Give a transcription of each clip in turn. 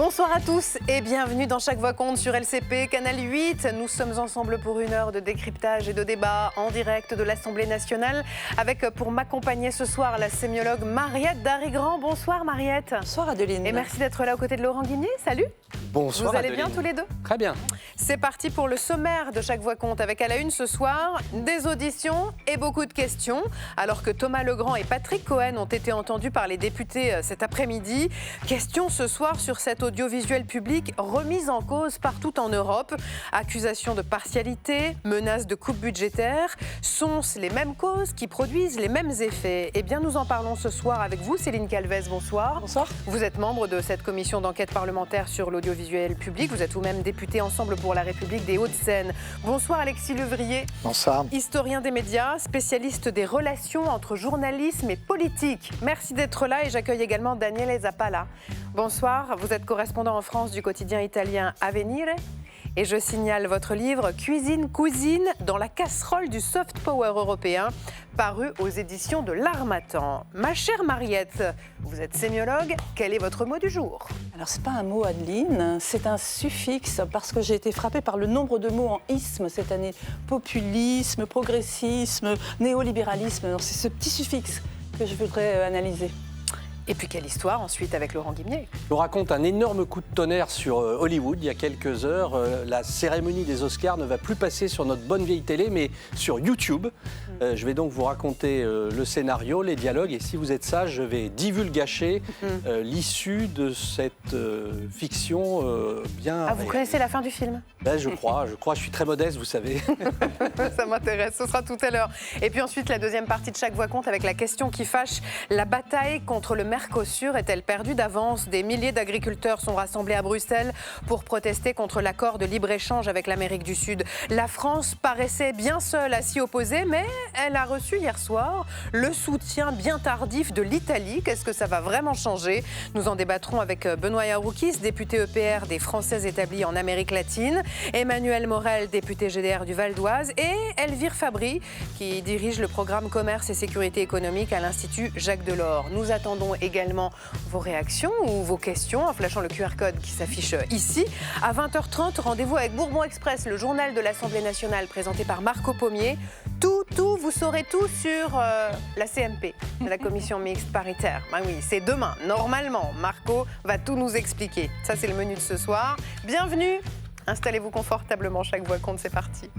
Bonsoir à tous et bienvenue dans Chaque Voix compte sur LCP, Canal 8. Nous sommes ensemble pour une heure de décryptage et de débat en direct de l'Assemblée nationale avec pour m'accompagner ce soir la sémiologue Mariette Darigrand. Bonsoir Mariette. Bonsoir Adeline. Et merci d'être là aux côtés de Laurent Guimier. Salut. Bonsoir Vous allez Adeline. bien tous les deux? Très bien. C'est parti pour le sommaire de Chaque Voix compte avec à la une ce soir des auditions et beaucoup de questions. Alors que Thomas Legrand et Patrick Cohen ont été entendus par les députés cet après-midi. Question ce soir sur cet audiovisuel public remis en cause partout en Europe. Accusations de partialité, menaces de coupe budgétaire. Sont-ce les mêmes causes qui produisent les mêmes effets? Eh bien, nous en parlons ce soir avec vous, Céline Calvez. Bonsoir. Bonsoir. Vous êtes membre de cette commission d'enquête parlementaire sur l'audiovisuel public. Vous êtes vous-même député Ensemble pour la République des Hauts-de-Seine. Bonsoir Alexis Levrier. Bonsoir. Historien des médias, spécialiste des relations entre journalisme et politique. Merci d'être là et j'accueille également Daniele Zappala. Bonsoir, vous êtes correspondant en France du quotidien italien Avvenire. Et je signale votre livre « Cuisine, cousine, dans la casserole du soft power européen », paru aux éditions de l'Harmattan. Ma chère Mariette, vous êtes sémiologue, quel est votre mot du jour? Alors, c'est pas un mot, Adeline, c'est un suffixe, parce que j'ai été frappée par le nombre de mots en isme cette année. Populisme, progressisme, néolibéralisme. Alors, c'est ce petit suffixe que je voudrais analyser. Et puis quelle histoire ensuite avec Laurent Guimier? Je vous raconte un énorme coup de tonnerre sur Hollywood il y a quelques heures. La cérémonie des Oscars ne va plus passer sur notre bonne vieille télé, mais sur YouTube. Je vais donc vous raconter le scénario, les dialogues, et si vous êtes sage, je vais divulgacher l'issue de cette fiction bien... Ah, vous connaissez la fin du film? Ben, je crois, je suis très modeste, vous savez. Ça m'intéresse, ce sera tout à l'heure. Et puis ensuite, la deuxième partie de Chaque Voix compte avec la question qui fâche. La bataille contre le Mercosur est-elle perdue d'avance? Des milliers d'agriculteurs sont rassemblés à Bruxelles pour protester contre l'accord de libre-échange avec l'Amérique du Sud. La France paraissait bien seule à s'y opposer, mais elle a reçu hier soir le soutien bien tardif de l'Italie. Qu'est-ce que ça va vraiment changer? Nous en débattrons avec Benoît Yaroukis, député EPR des Français établis en Amérique latine, Emmanuel Morel, député GDR du Val d'Oise, et Elvire Fabry, qui dirige le programme Commerce et Sécurité économique à l'Institut Jacques Delors. Nous attendons également vos réactions ou vos questions en flashant le QR code qui s'affiche ici. À 20h30, rendez-vous avec Bourbon Express, le journal de l'Assemblée nationale présenté par Marco Pommier. Vous saurez tout sur la CMP, la commission mixte paritaire. Ben oui, c'est demain. Normalement, Marco va tout nous expliquer. Ça, c'est le menu de ce soir. Bienvenue. Installez-vous confortablement. Chaque voix compte, c'est parti.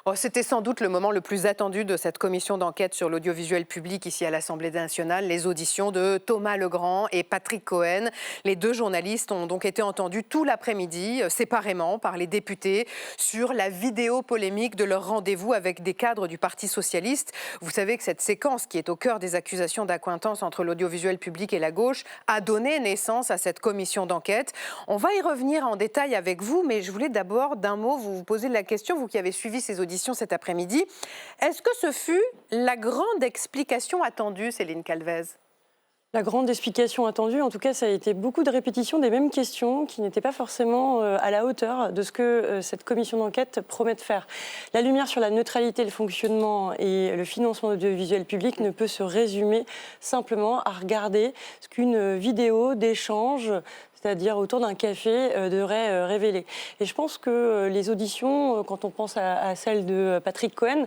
Oh, c'était sans doute le moment le plus attendu de cette commission d'enquête sur l'audiovisuel public ici à l'Assemblée nationale, les auditions de Thomas Legrand et Patrick Cohen. Les deux journalistes ont donc été entendus tout l'après-midi, séparément par les députés, sur la vidéo polémique de leur rendez-vous avec des cadres du Parti socialiste. Vous savez que cette séquence, qui est au cœur des accusations d'accointance entre l'audiovisuel public et la gauche, a donné naissance à cette commission d'enquête. On va y revenir en détail avec vous, mais je voulais d'abord, d'un mot, vous poser la question, vous qui avez suivi ces auditions cet après-midi. Est-ce que ce fut la grande explication attendue, Céline Calvez? La grande explication attendue, en tout cas, ça a été beaucoup de répétitions des mêmes questions qui n'étaient pas forcément à la hauteur de ce que cette commission d'enquête promet de faire. La lumière sur la neutralité, le fonctionnement et le financement de l'audiovisuel public ne peut se résumer simplement à regarder ce qu'une vidéo d'échange, c'est-à-dire autour d'un café, devrait révéler. Et je pense que les auditions, quand on pense à celle de Patrick Cohen,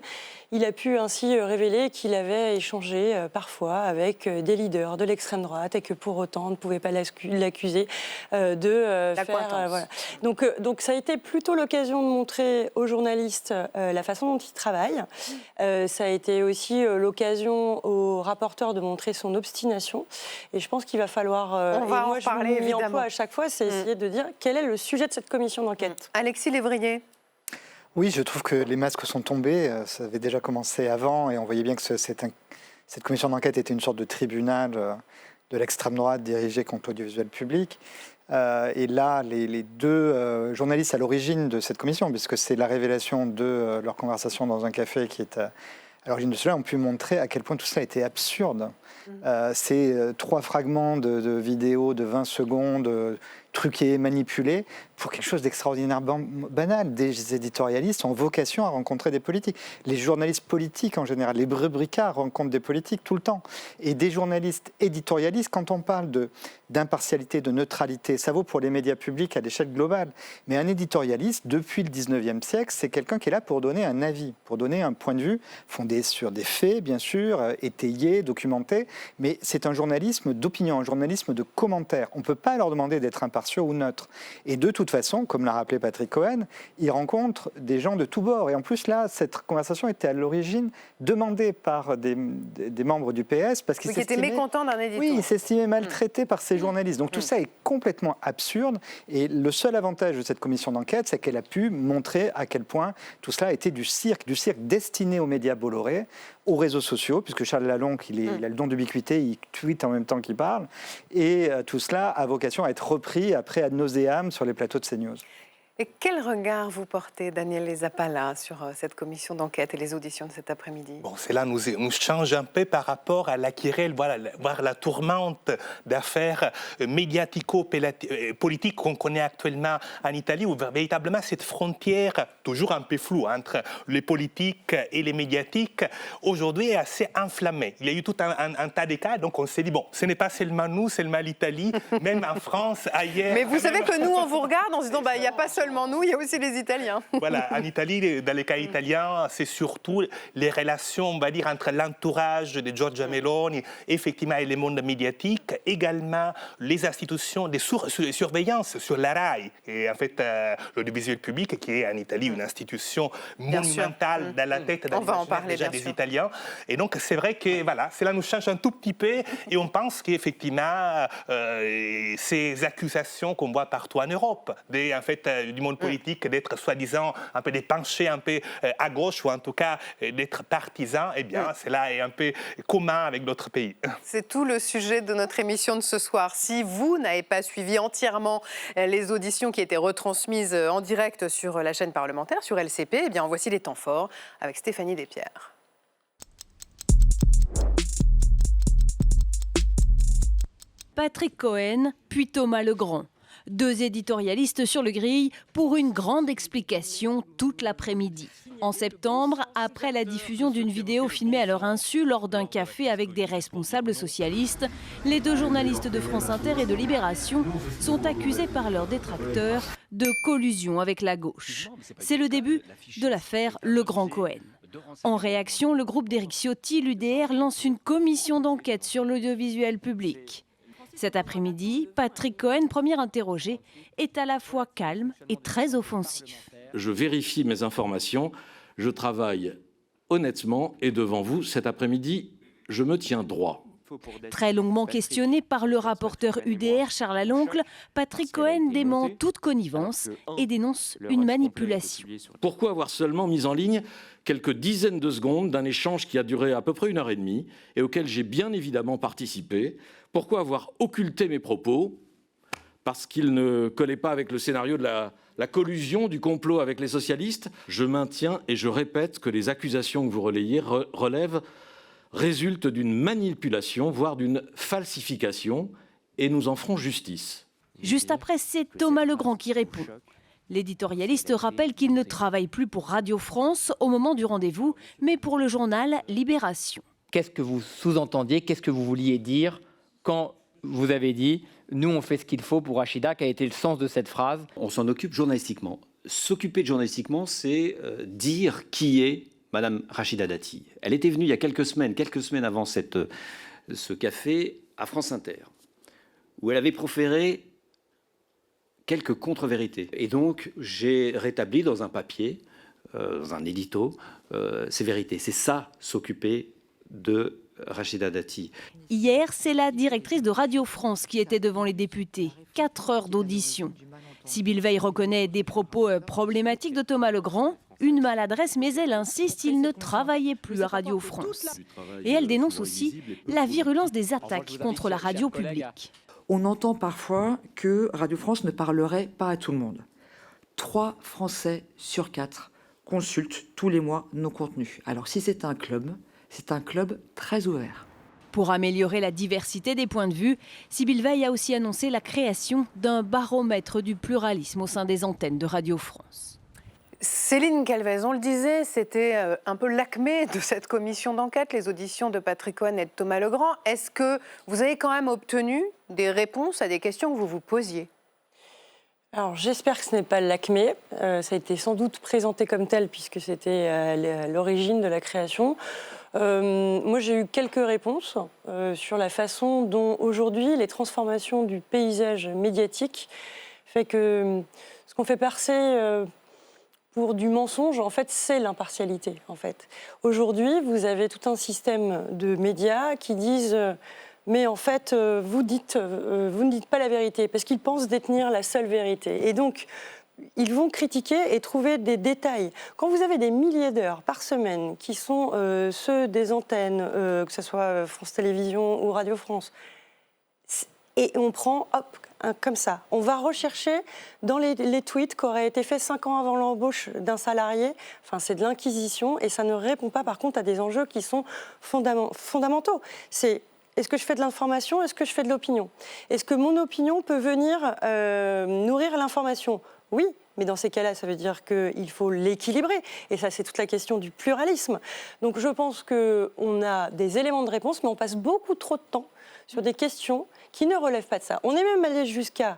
il a pu ainsi révéler qu'il avait échangé parfois avec des leaders de l'extrême droite et que pour autant on ne pouvait pas l'accuser de faire... Voilà. Donc ça a été plutôt l'occasion de montrer aux journalistes la façon dont ils travaillent. Ça a été aussi l'occasion aux rapporteurs de montrer son obstination. Et je pense qu'il va falloir... On va en parler, évidemment. À chaque fois, c'est essayer de dire quel est le sujet de cette commission d'enquête. Alexis Lévrier. Oui, je trouve que les masques sont tombés. Ça avait déjà commencé avant et on voyait bien que cette commission d'enquête était une sorte de tribunal de l'extrême droite dirigé contre l'audiovisuel public. Et là, les deux journalistes à l'origine de cette commission, puisque c'est la révélation de leur conversation dans un café qui est à l'origine de cela ont pu montrer à quel point tout cela était absurde. Ces 3 fragments de vidéos de 20 secondes, truqués, manipulés, pour quelque chose d'extraordinairement banal. Des éditorialistes ont vocation à rencontrer des politiques. Les journalistes politiques en général, les rubricards rencontrent des politiques tout le temps. Et des journalistes éditorialistes, quand on parle d'impartialité, de neutralité, ça vaut pour les médias publics à l'échelle globale. Mais un éditorialiste, depuis le 19e siècle, c'est quelqu'un qui est là pour donner un avis, pour donner un point de vue fondé sur des faits, bien sûr, étayés, documentés. Mais c'est un journalisme d'opinion, un journalisme de commentaires. On ne peut pas leur demander d'être impartiaux ou neutres. Et de toute façon, comme l'a rappelé Patrick Cohen, ils rencontrent des gens de tous bords. Et en plus, là, cette conversation était à l'origine demandée par des membres du PS parce qu'ils étaient mécontents d'un éditeur. Oui, ils s'estimaient maltraités par ces journalistes. Donc tout ça est complètement absurde. Et le seul avantage de cette commission d'enquête, c'est qu'elle a pu montrer à quel point tout cela était du cirque destiné aux médias Bolloré, aux réseaux sociaux, puisque Charles Lalonque, il a le don d'ubiquité, il tweete en même temps qu'il parle. Et tout cela a vocation à être repris après ad nauseam sur les plateaux de CNews. Et quel regard vous portez, Daniel Lezapala, sur cette commission d'enquête et les auditions de cet après-midi? Bon, cela nous change un peu par rapport à la querelle, voire la tourmente d'affaires médiatico-politiques qu'on connaît actuellement en Italie, où véritablement cette frontière, toujours un peu floue, entre les politiques et les médiatiques, aujourd'hui est assez inflammée. Il y a eu tout un tas de cas, donc on s'est dit, bon, ce n'est pas seulement nous, seulement l'Italie, même en France, ailleurs... Mais vous savez que nous, on vous regarde en se disant, il n'y a pas seulement nous, il y a aussi les Italiens. Voilà, en Italie, dans les cas italiens, c'est surtout les relations, on va dire, entre l'entourage de Giorgia Meloni, effectivement, et le monde médiatique, également les institutions de surveillance sur la RAI, et en fait, l'audiovisuel public, qui est en Italie une institution monumentale dans la tête déjà des Italiens. Et donc, c'est vrai que voilà, cela nous change un tout petit peu, et on pense qu'effectivement, ces accusations qu'on voit partout en Europe, en fait, du monde politique, d'être soi-disant un peu dépenché, un peu à gauche, ou en tout cas d'être partisan, eh bien, cela est un peu commun avec d'autres pays. C'est tout le sujet de notre émission de ce soir. Si vous n'avez pas suivi entièrement les auditions qui étaient retransmises en direct sur la chaîne parlementaire, sur LCP, eh bien, voici les temps forts avec Stéphanie Despierres. Patrick Cohen, puis Thomas Legrand. 2 éditorialistes sur le grill pour une grande explication toute l'après-midi. En septembre, après la diffusion d'une vidéo filmée à leur insu lors d'un café avec des responsables socialistes, les 2 journalistes de France Inter et de Libération sont accusés par leurs détracteurs de collusion avec la gauche. C'est le début de l'affaire Legrand-Cohen. En réaction, le groupe d'Éric Ciotti, l'UDR, lance une commission d'enquête sur l'audiovisuel public. Cet après-midi, Patrick Cohen, premier interrogé, est à la fois calme et très offensif. Je vérifie mes informations, je travaille honnêtement et devant vous, cet après-midi, je me tiens droit. Très longuement questionné par le rapporteur UDR Charles Laloncle, Patrick Cohen dément toute connivence et dénonce une manipulation. Pourquoi avoir seulement mis en ligne quelques dizaines de secondes d'un échange qui a duré à peu près 1h30 et auquel j'ai bien évidemment participé? Pourquoi avoir occulté mes propos? Parce qu'ils ne collaient pas avec le scénario de la collusion, du complot avec les socialistes. Je maintiens et je répète que les accusations que vous relayez résultent d'une manipulation, voire d'une falsification, et nous en ferons justice. Juste après, c'est Thomas Legrand qui répond. L'éditorialiste rappelle qu'il ne travaille plus pour Radio France au moment du rendez-vous, mais pour le journal Libération. Qu'est-ce que vous sous-entendiez? Qu'est-ce que vous vouliez dire quand vous avez dit « nous, on fait ce qu'il faut pour Rachida », quel a été le sens de cette phrase? On s'en occupe journalistiquement. S'occuper de journalistiquement, c'est dire qui est Madame Rachida Dati. Elle était venue il y a quelques semaines avant ce café à France Inter, où elle avait proféré quelques contre-vérités. Et donc, j'ai rétabli dans un papier, dans un édito, ces vérités. C'est ça, s'occuper de Rachida Dati. Hier, c'est la directrice de Radio France qui était devant les députés. 4 heures d'audition. Sybille Veil reconnaît des propos problématiques de Thomas Legrand. Une maladresse, mais elle insiste, il ne travaillait plus à Radio France. Et elle dénonce aussi la virulence des attaques contre la radio publique. On entend parfois que Radio France ne parlerait pas à tout le monde. 3 Français sur 4 consulte tous les mois nos contenus. Alors si c'est un club très ouvert. Pour améliorer la diversité des points de vue, Sybille Veil a aussi annoncé la création d'un baromètre du pluralisme au sein des antennes de Radio France. Céline Calvez, on le disait, c'était un peu l'acmé de cette commission d'enquête, les auditions de Patrick Cohen et de Thomas Legrand. Est-ce que vous avez quand même obtenu des réponses à des questions que vous vous posiez ? Alors j'espère que ce n'est pas l'acmé. Ça a été sans doute présenté comme tel puisque c'était l'origine de la création. Moi, j'ai eu quelques réponses sur la façon dont, aujourd'hui, les transformations du paysage médiatique fait que ce qu'on fait passer pour du mensonge, en fait, c'est l'impartialité. En fait. Aujourd'hui, vous avez tout un système de médias qui disent mais en fait, vous ne dites pas la vérité, parce qu'ils pensent détenir la seule vérité. Et donc, ils vont critiquer et trouver des détails. Quand vous avez des milliers d'heures par semaine qui sont ceux des antennes, que ce soit France Télévisions ou Radio France, et on prend, hop, comme ça, on va rechercher dans les tweets qui auraient été faits 5 ans avant l'embauche d'un salarié, enfin c'est de l'inquisition, et ça ne répond pas par contre à des enjeux qui sont fondamentaux. C'est est-ce que je fais de l'information, est-ce que je fais de l'opinion ? Est-ce que mon opinion peut venir nourrir l'information ? Oui, mais dans ces cas-là, ça veut dire qu'il faut l'équilibrer. Et ça, c'est toute la question du pluralisme. Donc je pense qu'on a des éléments de réponse, mais on passe beaucoup trop de temps sur des questions qui ne relèvent pas de ça. On est même allé jusqu'à...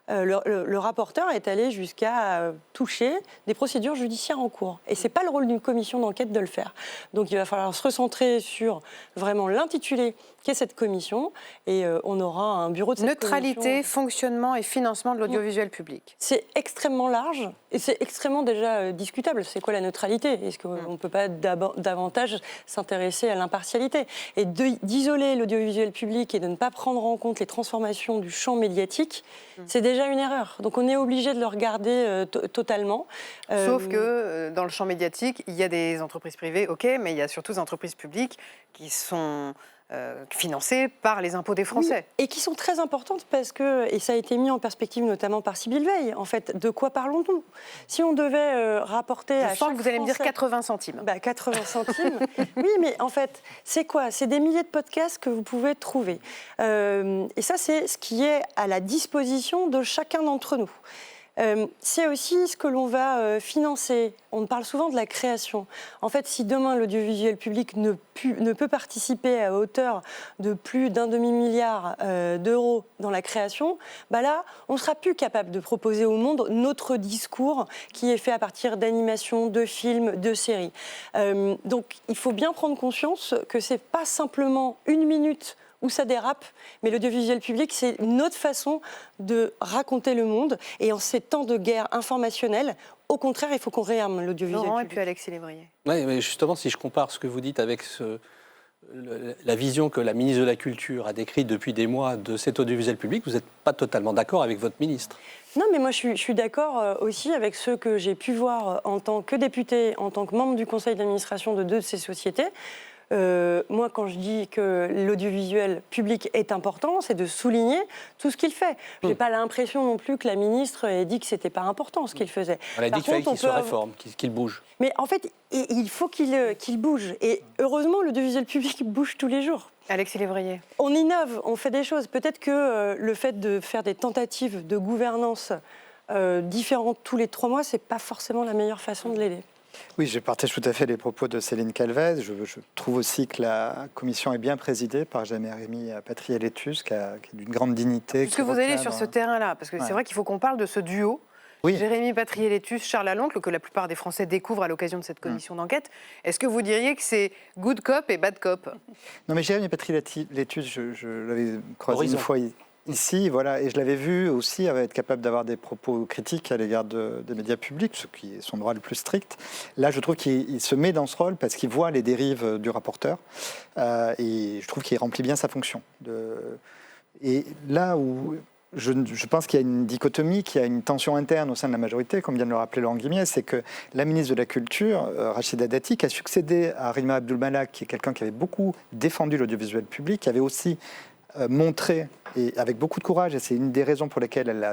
le rapporteur est allé jusqu'à toucher des procédures judiciaires en cours. Et ce n'est pas le rôle d'une commission d'enquête de le faire. Donc il va falloir se recentrer sur vraiment l'intitulé qu'est cette commission, et on aura un bureau de cette Neutralité, commission. Fonctionnement et financement de l'audiovisuel public. C'est extrêmement large et c'est extrêmement déjà discutable. C'est quoi la neutralité ? Est-ce qu'on ne peut pas davantage s'intéresser à l'impartialité ? Et d'isoler l'audiovisuel public et de ne pas prendre en compte les transformations du champ médiatique, c'est déjà une erreur. Donc on est obligé de le regarder totalement. Sauf que dans le champ médiatique, il y a des entreprises privées, ok, mais il y a surtout des entreprises publiques qui sont... financées par les impôts des Français. Oui, et qui sont très importantes parce que, et ça a été mis en perspective notamment par Sybille Veil, en fait, de quoi parlons-nous ? Si on devait rapporter à chaque Je sens que vous allez me dire Français, 80 centimes. 80 centimes, oui, mais en fait, c'est quoi ? C'est des milliers de podcasts que vous pouvez trouver. Et ça, c'est ce qui est à la disposition de chacun d'entre nous. C'est aussi ce que l'on va financer. On parle souvent de la création. En fait, si demain l'audiovisuel public ne peut participer à hauteur de plus d'1 demi-milliard d'euros dans la création, là, on ne sera plus capable de proposer au monde notre discours qui est fait à partir d'animations, de films, de séries. Donc, il faut bien prendre conscience que ce n'est pas simplement une minute où ça dérape, mais l'audiovisuel public, c'est une autre façon de raconter le monde. Et en ces temps de guerre informationnelle, au contraire, il faut qu'on réarme l'audiovisuel Laurent public. et puis Alexis Lévrier. Oui, mais justement, si je compare ce que vous dites avec la vision que la ministre de la Culture a décrite depuis des mois de cet audiovisuel public, vous n'êtes pas totalement d'accord avec votre ministre. Non, mais moi, je suis d'accord aussi avec ceux que j'ai pu voir en tant que député, en tant que membre du conseil d'administration de 2 de ces sociétés. Moi, quand je dis que l'audiovisuel public est important, c'est de souligner tout ce qu'il fait. Je n'ai pas l'impression non plus que la ministre ait dit que ce n'était pas important ce qu'il faisait. Elle a dit qu'il fallait qu'il se réforme, qu'il bouge. Mais en fait, il faut qu'il bouge. Et heureusement, l'audiovisuel public bouge tous les jours. Alexis Lévrier. On innove, on fait des choses. Peut-être que le fait de faire des tentatives de gouvernance différentes tous les 3 mois, ce n'est pas forcément la meilleure façon de l'aider. Oui, je partage tout à fait les propos de Céline Calvez. Je trouve aussi que la commission est bien présidée par Jérémy Patrié-Letus, qui est d'une grande dignité. Puisque vous allez sur ce terrain-là, parce que c'est vrai qu'il faut qu'on parle de ce duo. Oui. Jérémy Patrié-Letus, Charles Laloncle, que la plupart des Français découvrent à l'occasion de cette commission d'enquête. Est-ce que vous diriez que c'est good cop et bad cop ? Non, mais Jérémy Patrié-Letus, je l'avais croisé une fois ici, voilà, et je l'avais vu aussi être capable d'avoir des propos critiques à l'égard des médias publics, ce qui est son droit le plus strict. Là, je trouve qu'il se met dans ce rôle parce qu'il voit les dérives du rapporteur, et je trouve qu'il remplit bien sa fonction. Et là où je pense qu'il y a une dichotomie, qu'il y a une tension interne au sein de la majorité, comme vient de le rappeler Laurent Guimier, c'est que la ministre de la Culture, Rachida Dati, qui a succédé à Rima Abdul Malak, qui est quelqu'un qui avait beaucoup défendu l'audiovisuel public, qui avait aussi montré, et avec beaucoup de courage, et c'est une des raisons pour lesquelles elle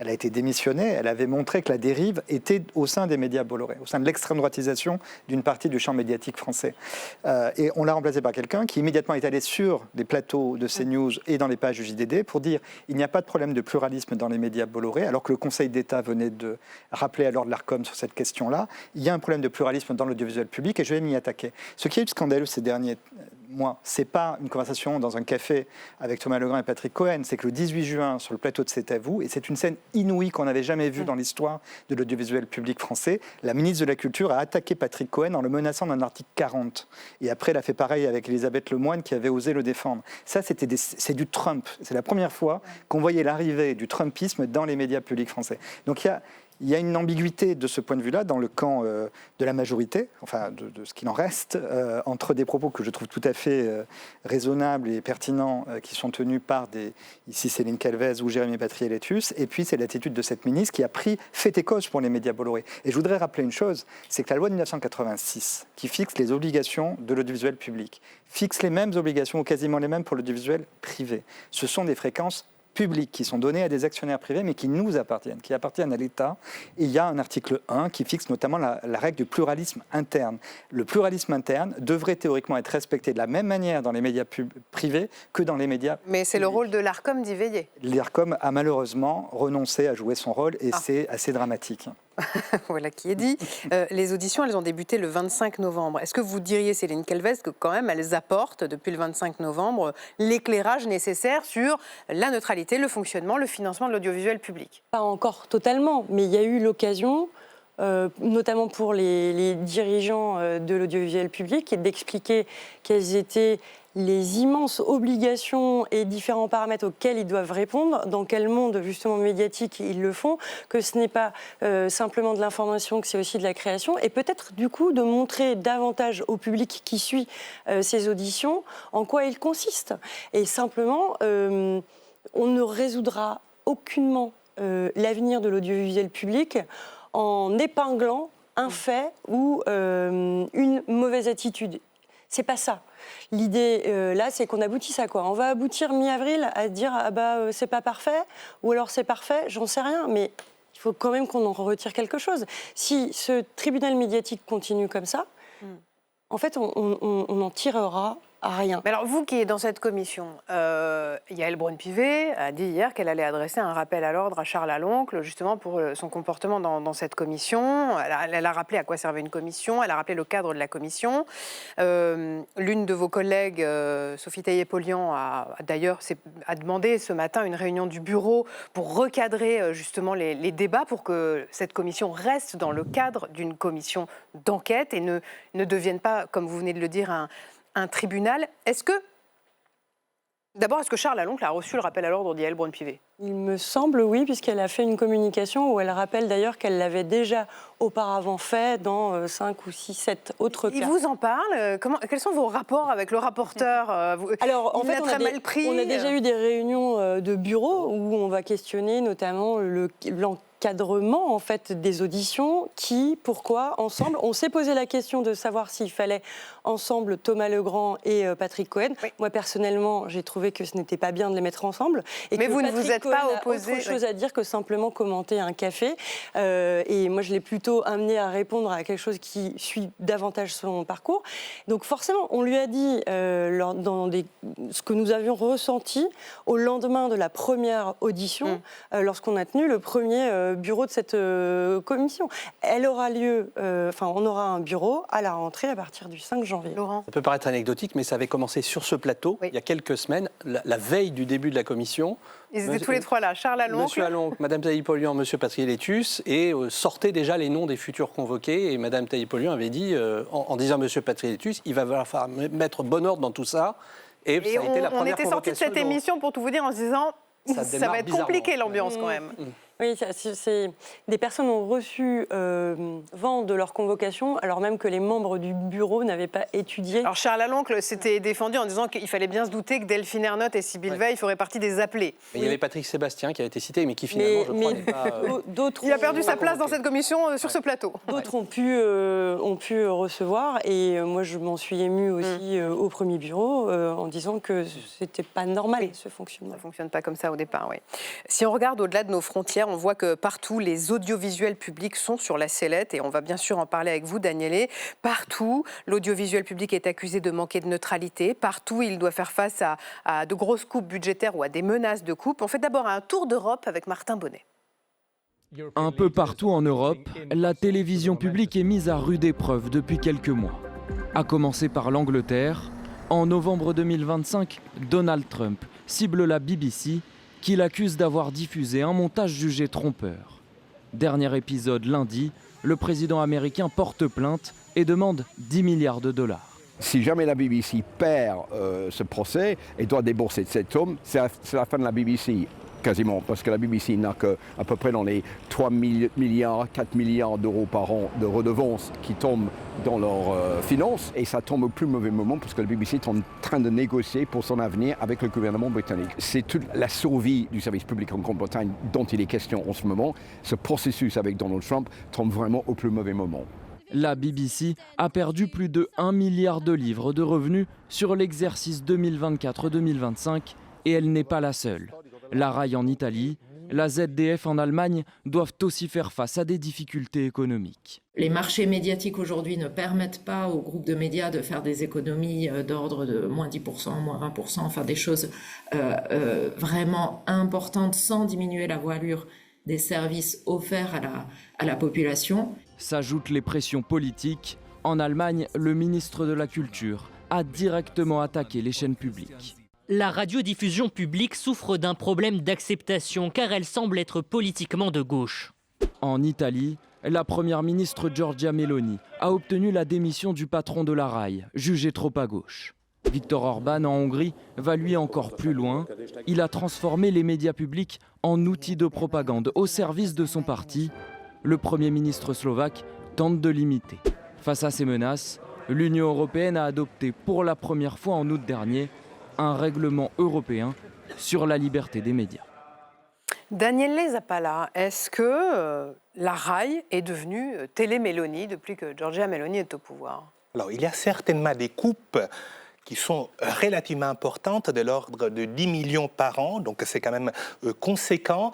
a été démissionnée, elle avait montré que la dérive était au sein des médias Bolloré, au sein de l'extrême droitisation d'une partie du champ médiatique français. Et on l'a remplacé par quelqu'un qui immédiatement est allé sur les plateaux de CNews et dans les pages du JDD pour dire il n'y a pas de problème de pluralisme dans les médias Bolloré, alors que le Conseil d'État venait de rappeler alors de l'ARCOM sur cette question-là. Il y a un problème de pluralisme dans l'audiovisuel public et je vais m'y attaquer. Ce qui est scandaleux ces derniers mois, c'est pas une conversation dans un café avec Thomas Legrand et Patrick Cohen, c'est que le 18 juin, sur le plateau de C'est à vous, et c'est une scène inouïe qu'on n'avait jamais vue dans l'histoire de l'audiovisuel public français, la ministre de la Culture a attaqué Patrick Cohen en le menaçant d'un article 40. Et après, elle a fait pareil avec Elisabeth Lemoine qui avait osé le défendre. Ça, c'est du Trump. C'est la première fois qu'on voyait l'arrivée du Trumpisme dans les médias publics français. Donc il y a une ambiguïté de ce point de vue-là dans le camp de la majorité, enfin de ce qu'il en reste, entre des propos que je trouve tout à fait raisonnables et pertinents qui sont tenus par ici Céline Calvez ou Jérémy Patrieletius, et puis c'est l'attitude de cette ministre qui a fait et cause pour les médias Bolloré. Et je voudrais rappeler une chose, c'est que la loi de 1986, qui fixe les obligations de l'audiovisuel public, fixe les mêmes obligations ou quasiment les mêmes pour l'audiovisuel privé. Ce sont des fréquences publics qui sont donnés à des actionnaires privés mais qui nous appartiennent, qui appartiennent à l'État. Et il y a un article 1 qui fixe notamment la règle du pluralisme interne. Le pluralisme interne devrait théoriquement être respecté de la même manière dans les médias privés que dans les médias Mais c'est publics. le rôle de l'ARCOM d'y veiller. L'ARCOM a malheureusement renoncé à jouer son rôle et c'est assez dramatique. Voilà qui est dit. Les auditions, elles ont débuté le 25 novembre. Est-ce que vous diriez, Céline Calvez, que quand même elles apportent, depuis le 25 novembre, l'éclairage nécessaire sur la neutralité, le fonctionnement, le financement de l'audiovisuel public? Pas encore totalement, mais il y a eu l'occasion, notamment pour les dirigeants de l'audiovisuel public, d'expliquer quelles étaient les immenses obligations et différents paramètres auxquels ils doivent répondre, dans quel monde justement médiatique ils le font, que ce n'est pas simplement de l'information, que c'est aussi de la création, et peut-être du coup de montrer davantage au public qui suit ces auditions en quoi ils consistent. Et simplement, on ne résoudra aucunement l'avenir de l'audiovisuel public en épinglant un fait ou une mauvaise attitude. C'est pas ça. L'idée, là, c'est qu'on aboutisse à quoi? On va aboutir mi-avril à dire « ah bah, c'est pas parfait » ou alors « c'est parfait », j'en sais rien, mais il faut quand même qu'on en retire quelque chose. Si ce tribunal médiatique continue comme ça, en fait, on n'en tirera à rien. Mais alors, vous qui êtes dans cette commission, Yaël Braun-Pivet a dit hier qu'elle allait adresser un rappel à l'ordre à Charles Aloncle, justement pour son comportement dans cette commission. Elle a rappelé à quoi servait une commission, elle a rappelé le cadre de la commission. L'une de vos collègues, Sophie Taillé-Polian, a demandé ce matin une réunion du bureau pour recadrer justement les débats pour que cette commission reste dans le cadre d'une commission d'enquête et ne devienne pas, comme vous venez de le dire, un tribunal. Est-ce que Charles Aloncle a reçu le rappel à l'ordre d'Yaël Braun-Pivet? Il me semble, oui, puisqu'elle a fait une communication où elle rappelle d'ailleurs qu'elle l'avait déjà auparavant fait dans 5 ou 6, 7 autres cas. Il vous en parle? Quels sont vos rapports avec le rapporteur? Alors, en fait, on a déjà eu des réunions de bureau où on va questionner notamment l'encadrement en fait des auditions, pourquoi, ensemble. On s'est posé la question de savoir s'il fallait ensemble Thomas Legrand et Patrick Cohen. Oui. Moi, personnellement, j'ai trouvé que ce n'était pas bien de les mettre ensemble. Et mais que vous ne Patrick vous êtes Cohen pas opposé. A autre chose à dire que simplement commenter un café. Et moi, je l'ai plutôt amené à répondre à quelque chose qui suit davantage son parcours. Donc forcément, on lui a dit, ce que nous avions ressenti au lendemain de la première audition, lorsqu'on a tenu le premier bureau de cette commission. Elle aura lieu, on aura un bureau à la rentrée à partir du 5 janvier. Laurent. Ça peut paraître anecdotique, mais ça avait commencé sur ce plateau, il y a quelques semaines, la veille du début de la commission. Ils étaient tous les trois là, Charles Aloncle. Monsieur Aloncle, Madame Taillé-Polian, Monsieur Patrieletius, et sortaient déjà les noms des futurs convoqués. Et Madame Taillé-Polian avait dit, en disant Monsieur Patrieletius, il va falloir mettre bon ordre dans tout ça. Et ça a été la première on était sortis de cette émission, pour tout vous dire, en se disant, ça va être compliqué l'ambiance quand même. Oui, des personnes ont reçu vent de leur convocation, alors même que les membres du bureau n'avaient pas étudié. Alors Charles Aloncle s'était défendu en disant qu'il fallait bien se douter que Delphine Ernotte et Sybille Veil feraient partie des appelés. Mais il y avait Patrick Sébastien qui a été cité, mais qui finalement, je crois, n'est pas... Il a perdu sa place dans cette commission sur ce plateau. D'autres ont pu recevoir, et moi je m'en suis émue aussi au premier bureau en disant que c'était pas normal ce fonctionnement. Ça ne fonctionne pas comme ça au départ, oui. Si on regarde au-delà de nos frontières, on voit que partout, les audiovisuels publics sont sur la sellette, et on va bien sûr en parler avec vous, Daniele. Partout, l'audiovisuel public est accusé de manquer de neutralité. Partout, il doit faire face à de grosses coupes budgétaires ou à des menaces de coupes. On fait d'abord un tour d'Europe avec Martin Bonnet. Un peu partout en Europe, la télévision publique est mise à rude épreuve depuis quelques mois. À commencer par l'Angleterre. En novembre 2025, Donald Trump cible la BBC, qui l'accuse d'avoir diffusé un montage jugé trompeur. Dernier épisode lundi, le président américain porte plainte et demande 10 milliards de dollars. Si jamais la BBC perd ce procès et doit débourser cette somme, c'est la fin de la BBC. Quasiment, parce que la BBC n'a qu'à peu près dans les 3 milliards, 4 milliards d'euros par an de redevances qui tombent dans leurs finances. Et ça tombe au plus mauvais moment parce que la BBC est en train de négocier pour son avenir avec le gouvernement britannique. C'est toute la survie du service public en Grande-Bretagne dont il est question en ce moment. Ce processus avec Donald Trump tombe vraiment au plus mauvais moment. La BBC a perdu plus de 1 milliard de livres de revenus sur l'exercice 2024-2025 et elle n'est pas la seule. La RAI en Italie, la ZDF en Allemagne doivent aussi faire face à des difficultés économiques. Les marchés médiatiques aujourd'hui ne permettent pas aux groupes de médias de faire des économies d'ordre de moins 10%, moins 20%, enfin des choses vraiment importantes sans diminuer la voilure des services offerts à la population. S'ajoutent les pressions politiques. En Allemagne, le ministre de la Culture a directement attaqué les chaînes publiques. La radiodiffusion publique souffre d'un problème d'acceptation car elle semble être politiquement de gauche. En Italie, la première ministre Giorgia Meloni a obtenu la démission du patron de la RAI, jugé trop à gauche. Viktor Orban en Hongrie va lui encore plus loin. Il a transformé les médias publics en outils de propagande au service de son parti. Le Premier ministre slovaque tente de l'imiter. Face à ces menaces, l'Union européenne a adopté pour la première fois en août dernier un règlement européen sur la liberté des médias. Daniele Zappala, est-ce que la RAI est devenue télé-Meloni depuis que Giorgia Meloni est au pouvoir? Alors, il y a certainement des coupes qui sont relativement importantes, de l'ordre de 10 millions par an, donc c'est quand même conséquent.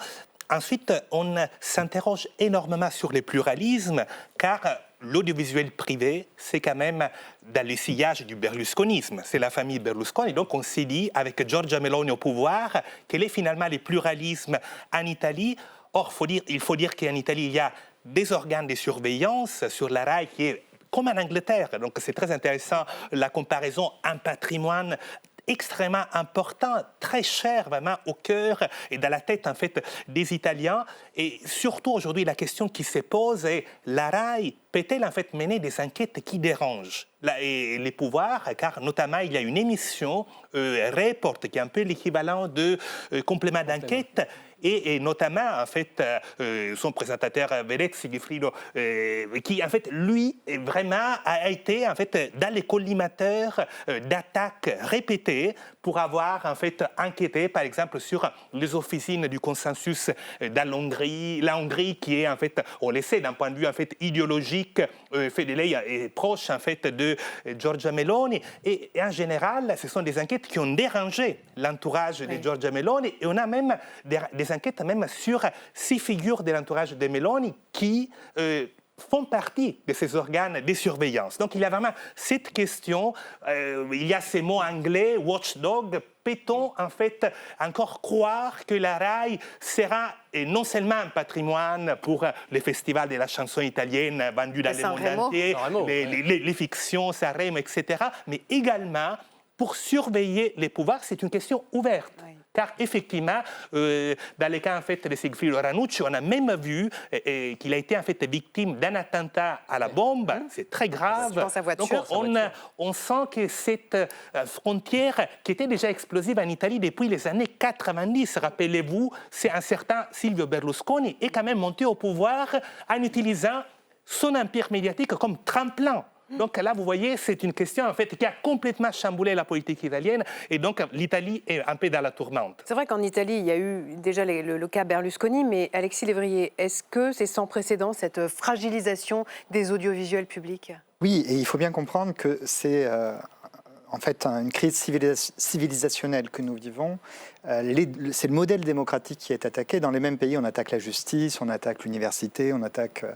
Ensuite, on s'interroge énormément sur le pluralisme, car l'audiovisuel privé, c'est quand même dans le sillage du berlusconisme. C'est la famille Berlusconi. Donc, on s'est dit, avec Giorgia Meloni au pouvoir, quel est finalement le pluralisme en Italie. Or, il faut dire qu'en Italie, il y a des organes de surveillance sur la RAI qui est comme en Angleterre. Donc, c'est très intéressant, la comparaison, un patrimoine extrêmement important, très cher vraiment au cœur et dans la tête en fait des Italiens. Et surtout aujourd'hui, la question qui se pose est, la RAI peut-elle en fait mener des enquêtes qui dérangent les pouvoirs, car notamment il y a une émission Report qui est un peu l'équivalent de complément d'enquête. Et notamment, en fait, son présentateur vedette, Sigifrido, qui, en fait, lui, vraiment a été, en fait, dans les collimateurs d'attaques répétées pour avoir, en fait, enquêté, par exemple, sur les officines du consensus dans l'Hongrie. La Hongrie qui est, en fait, on le sait, d'un point de vue, en fait, idéologique, Fedele est proche, en fait, de Giorgia Meloni. Et en général, ce sont des enquêtes qui ont dérangé l'entourage de Giorgia Meloni. Et on a même des enquêtes même sur 6 figures de l'entourage de Meloni qui font partie de ces organes de surveillance. Donc il y a vraiment cette question, il y a ces mots anglais, watchdog. Peut-on en fait encore croire que la RAI sera non seulement un patrimoine pour les festivals de la chanson italienne vendus dans le monde entier, les fictions, Sanremo, etc., mais également pour surveiller les pouvoirs? C'est une question ouverte. Oui. Car effectivement, dans le cas en fait, de Sigfrido Ranucci, on a même vu qu'il a été en fait, victime d'un attentat à la bombe. C'est très grave. Dans sa voiture. Donc on sent que cette frontière, qui était déjà explosive en Italie depuis les années 90, rappelez-vous, c'est un certain Silvio Berlusconi, est quand même monté au pouvoir en utilisant son empire médiatique comme tremplin. Donc là, vous voyez, c'est une question en fait qui a complètement chamboulé la politique italienne et donc l'Italie est un peu dans la tourmente. C'est vrai qu'en Italie, il y a eu déjà le cas Berlusconi, mais Alexis Lévrier, est-ce que c'est sans précédent cette fragilisation des audiovisuels publics ? Oui, et il faut bien comprendre que c'est en fait une crise civilisationnelle que nous vivons. C'est le modèle démocratique qui est attaqué. Dans les mêmes pays, on attaque la justice, on attaque l'université, on attaque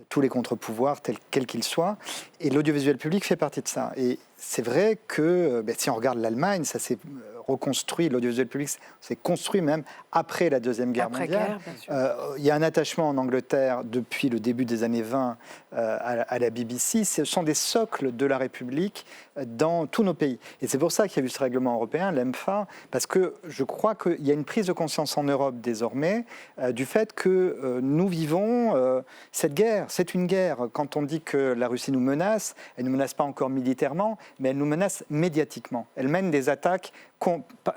tous les contre-pouvoirs, quels qu'ils soient. Et l'audiovisuel public fait partie de ça. Et c'est vrai que si on regarde l'Allemagne, ça s'est reconstruit, l'audiovisuel public s'est construit même après la Deuxième Guerre mondiale. Il y a un attachement en Angleterre depuis le début des années 20 à la BBC. Ce sont des socles de la République dans tous nos pays. Et c'est pour ça qu'il y a eu ce règlement européen, l'EMFA, parce que je crois qu'il y a une prise de conscience en Europe désormais du fait que nous vivons cette guerre. C'est une guerre. Quand on dit que la Russie nous menace, elle ne nous menace pas encore militairement, mais elle nous menace médiatiquement. Elle mène des attaques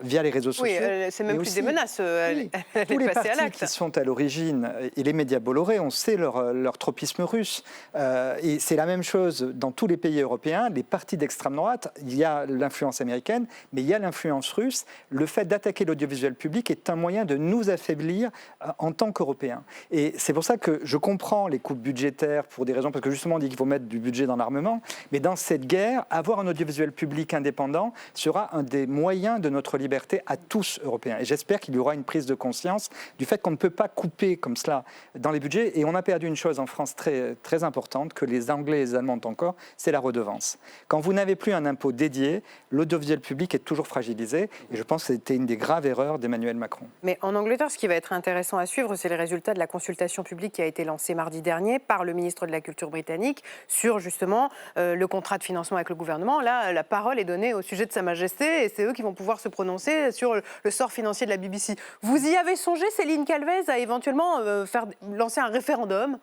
via les réseaux sociaux. Oui, c'est même plus des menaces, elle tous est les passée à partis l'acte. qui sont à l'origine, et les médias Bolloré, on sait leur tropisme russe. Et c'est la même chose dans tous les pays européens. Les partis d'extrême droite, il y a l'influence américaine, mais il y a l'influence russe. Le fait d'attaquer l'audiovisuel public est un moyen de nous affaiblir en tant qu'Européens. Et c'est pour ça que je comprends les coupes budgétaires pour des raisons, parce que justement on dit qu'il faut mettre du budget dans l'armement, mais dans cette guerre, avoir un audiovisuel public indépendant sera un des moyens de notre liberté à tous Européens. Et j'espère qu'il y aura une prise de conscience du fait qu'on ne peut pas couper comme cela dans les budgets. Et on a perdu une chose en France très, très importante, que les Anglais et les Allemands ont encore, c'est la redevance. Quand vous n'avez plus un impôt dédié, l'audiovisuel public est toujours fragilisé. Et je pense que c'était une des graves erreurs d'Emmanuel Macron. Mais en Angleterre, ce qui va être intéressant à suivre, c'est les résultats de la consultation publique qui a été lancée mardi dernier par le ministre de la Culture britannique sur justement le contrat de financement avec le gouvernement. Là, la parole est donnée au sujet de Sa Majesté et c'est eux qui vont pouvoir se prononcer sur le sort financier de la BBC. Vous y avez songé, Céline Calvez, à éventuellement lancer un référendum,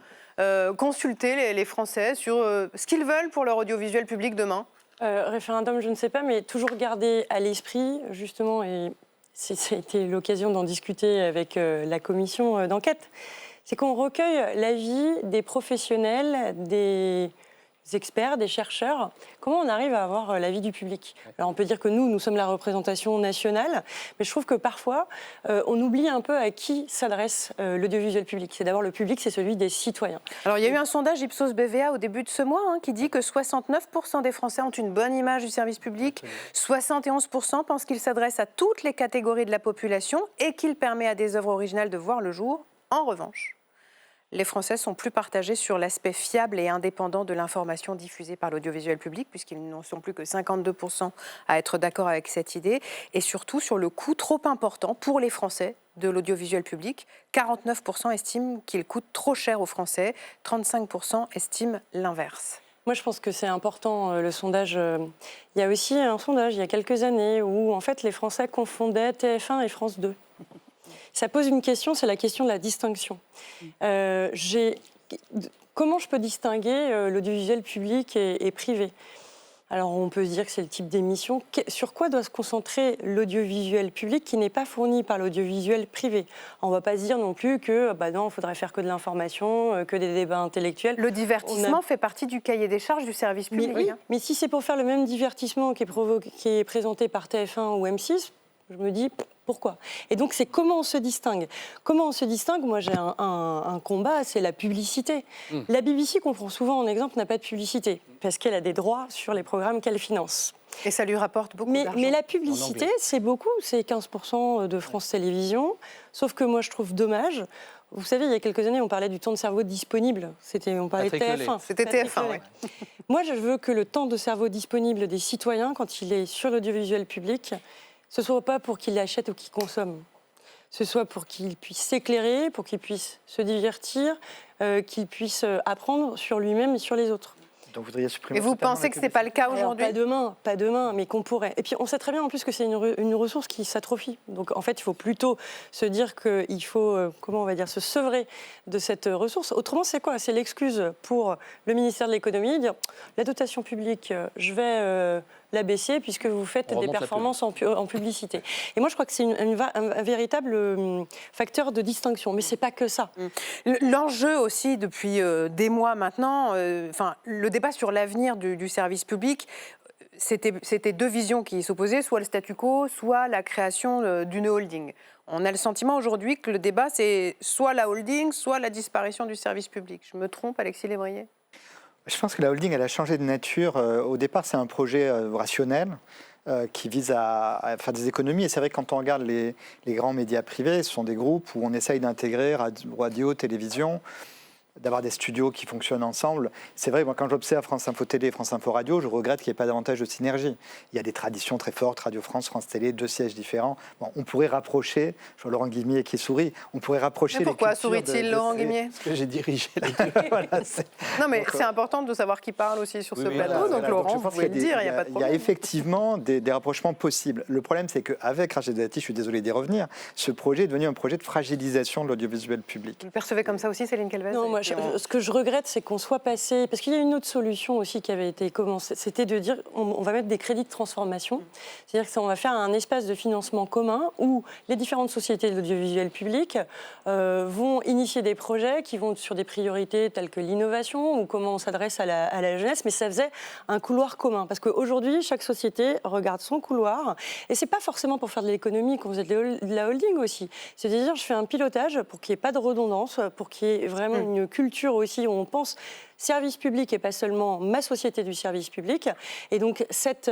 consulter les Français sur ce qu'ils veulent pour leur audiovisuel public demain ? Référendum, je ne sais pas, mais toujours garder à l'esprit, justement, et ça a été l'occasion d'en discuter avec la commission d'enquête, c'est qu'on recueille l'avis des professionnels, des experts, des chercheurs. Comment on arrive à avoir l'avis du public ? Alors on peut dire que nous sommes la représentation nationale, mais je trouve que parfois, on oublie un peu à qui s'adresse l'audiovisuel public. C'est d'abord le public, c'est celui des citoyens. Alors il y a eu un sondage Ipsos BVA au début de ce mois qui dit que 69% des Français ont une bonne image du service public, 71% pensent qu'il s'adresse à toutes les catégories de la population et qu'il permet à des œuvres originales de voir le jour. En revanche, les Français sont plus partagés sur l'aspect fiable et indépendant de l'information diffusée par l'audiovisuel public, puisqu'ils n'en sont plus que 52% à être d'accord avec cette idée, et surtout sur le coût trop important pour les Français de l'audiovisuel public. 49% estiment qu'il coûte trop cher aux Français, 35% estiment l'inverse. Moi, je pense que c'est important, le sondage. Il y a aussi un sondage, il y a quelques années, où en fait les Français confondaient TF1 et France 2. Ça pose une question, c'est la question de la distinction. Comment je peux distinguer l'audiovisuel public et privé ? Alors on peut se dire que c'est le type d'émission. Sur quoi doit se concentrer l'audiovisuel public qui n'est pas fourni par l'audiovisuel privé ? On ne va pas se dire non plus que non, il faudrait faire que de l'information, que des débats intellectuels. Le divertissement fait partie du cahier des charges du service public. Mais, oui, mais si c'est pour faire le même divertissement qui est présenté par TF1 ou M6, je me dis pourquoi ? Et donc c'est comment on se distingue. Comment on se distingue ? Moi j'ai un combat, c'est la publicité. La BBC, qu'on prend souvent en exemple, n'a pas de publicité parce qu'elle a des droits sur les programmes qu'elle finance. Et ça lui rapporte beaucoup d'argent. Mais la publicité, c'est beaucoup, c'est 15% de France Télévisions. Sauf que moi je trouve dommage. Vous savez, il y a quelques années, on parlait du temps de cerveau disponible. On parlait de TF1. C'était TF1, oui. Moi je veux que le temps de cerveau disponible des citoyens, quand il est sur l'audiovisuel public, ce ne soit pas pour qu'il achète ou qu'il consomme. Ce soit pour qu'il puisse s'éclairer, pour qu'il puisse se divertir, qu'il puisse apprendre sur lui-même et sur les autres. Donc vous voudriez supprimer. Et vous pensez que ce n'est pas le cas aujourd'hui? Pas demain, mais qu'on pourrait. Et puis on sait très bien en plus que c'est une ressource qui s'atrophie. Donc en fait, il faut plutôt se dire qu'il faut, comment on va dire, se sevrer de cette ressource. Autrement, c'est quoi? C'est l'excuse pour le ministère de l'économie, dire la dotation publique, je vais la baisser puisque vous faites des performances en publicité. Et moi, je crois que c'est un véritable facteur de distinction. Mais c'est pas que ça. L'enjeu aussi depuis des mois maintenant, le débat sur l'avenir du service public, c'était deux visions qui s'opposaient, soit le statu quo, soit la création d'une holding. On a le sentiment aujourd'hui que le débat, c'est soit la holding, soit la disparition du service public. Je me trompe, Alexis Lévrier? Je pense que la holding, elle a changé de nature. Au départ, c'est un projet rationnel qui vise à faire des économies. Et c'est vrai que quand on regarde les grands médias privés, ce sont des groupes où on essaye d'intégrer radio, télévision, d'avoir des studios qui fonctionnent ensemble. C'est vrai, moi, quand j'observe France Info Télé et France Info Radio, je regrette qu'il n'y ait pas davantage de synergie. Il y a des traditions très fortes, Radio France, France Télé, 2 sièges différents. Bon, on pourrait rapprocher, je vois Laurent Guimier qui sourit, on pourrait rapprocher les cultures. Pourquoi sourit-il, Laurent Guimier? Parce que j'ai dirigé les deux. Voilà, non, mais c'est important de savoir qui parle aussi sur ce plateau, donc Laurent, vous pouvez le dire, il n'y a pas de problème. Il y a effectivement des rapprochements possibles. Le problème, c'est qu'avec Rachida Dati, je suis désolé d'y revenir, ce projet est devenu un projet de fragilisation de l'audiovisuel public. Vous le percevez comme ça aussi, Céline Calvez? Non, moi, ce que je regrette, c'est qu'on soit passé... Parce qu'il y a une autre solution aussi qui avait été commencée, c'était de dire on va mettre des crédits de transformation. C'est-à-dire qu'on va faire un espace de financement commun où les différentes sociétés de l'audiovisuel public vont initier des projets qui vont sur des priorités telles que l'innovation ou comment on s'adresse à la jeunesse, mais ça faisait un couloir commun. Parce qu'aujourd'hui, chaque société regarde son couloir et c'est pas forcément pour faire de l'économie qu'on faisait de la holding aussi. C'est-à-dire je fais un pilotage pour qu'il n'y ait pas de redondance, pour qu'il y ait vraiment une culture aussi où on pense service public et pas seulement ma société du service public. Et donc, cette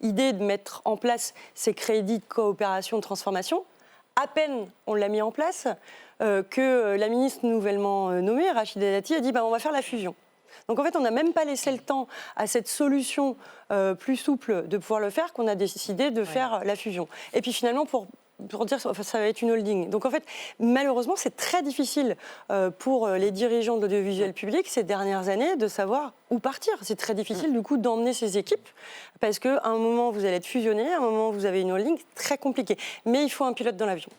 idée de mettre en place ces crédits de coopération, de transformation, à peine on l'a mis en place, que la ministre nouvellement nommée, Rachida Dati, a dit on va faire la fusion. Donc en fait, on n'a même pas laissé le temps à cette solution plus souple de pouvoir le faire qu'on a décidé de faire la fusion. Et puis finalement, pour dire ça va être une holding. Donc en fait, malheureusement, c'est très difficile pour les dirigeants de l'audiovisuel public ces dernières années de savoir où partir. C'est très difficile du coup d'emmener ces équipes parce qu'à un moment, vous allez être fusionnés, à un moment, vous avez une holding, très compliqué. Mais il faut un pilote dans l'avion.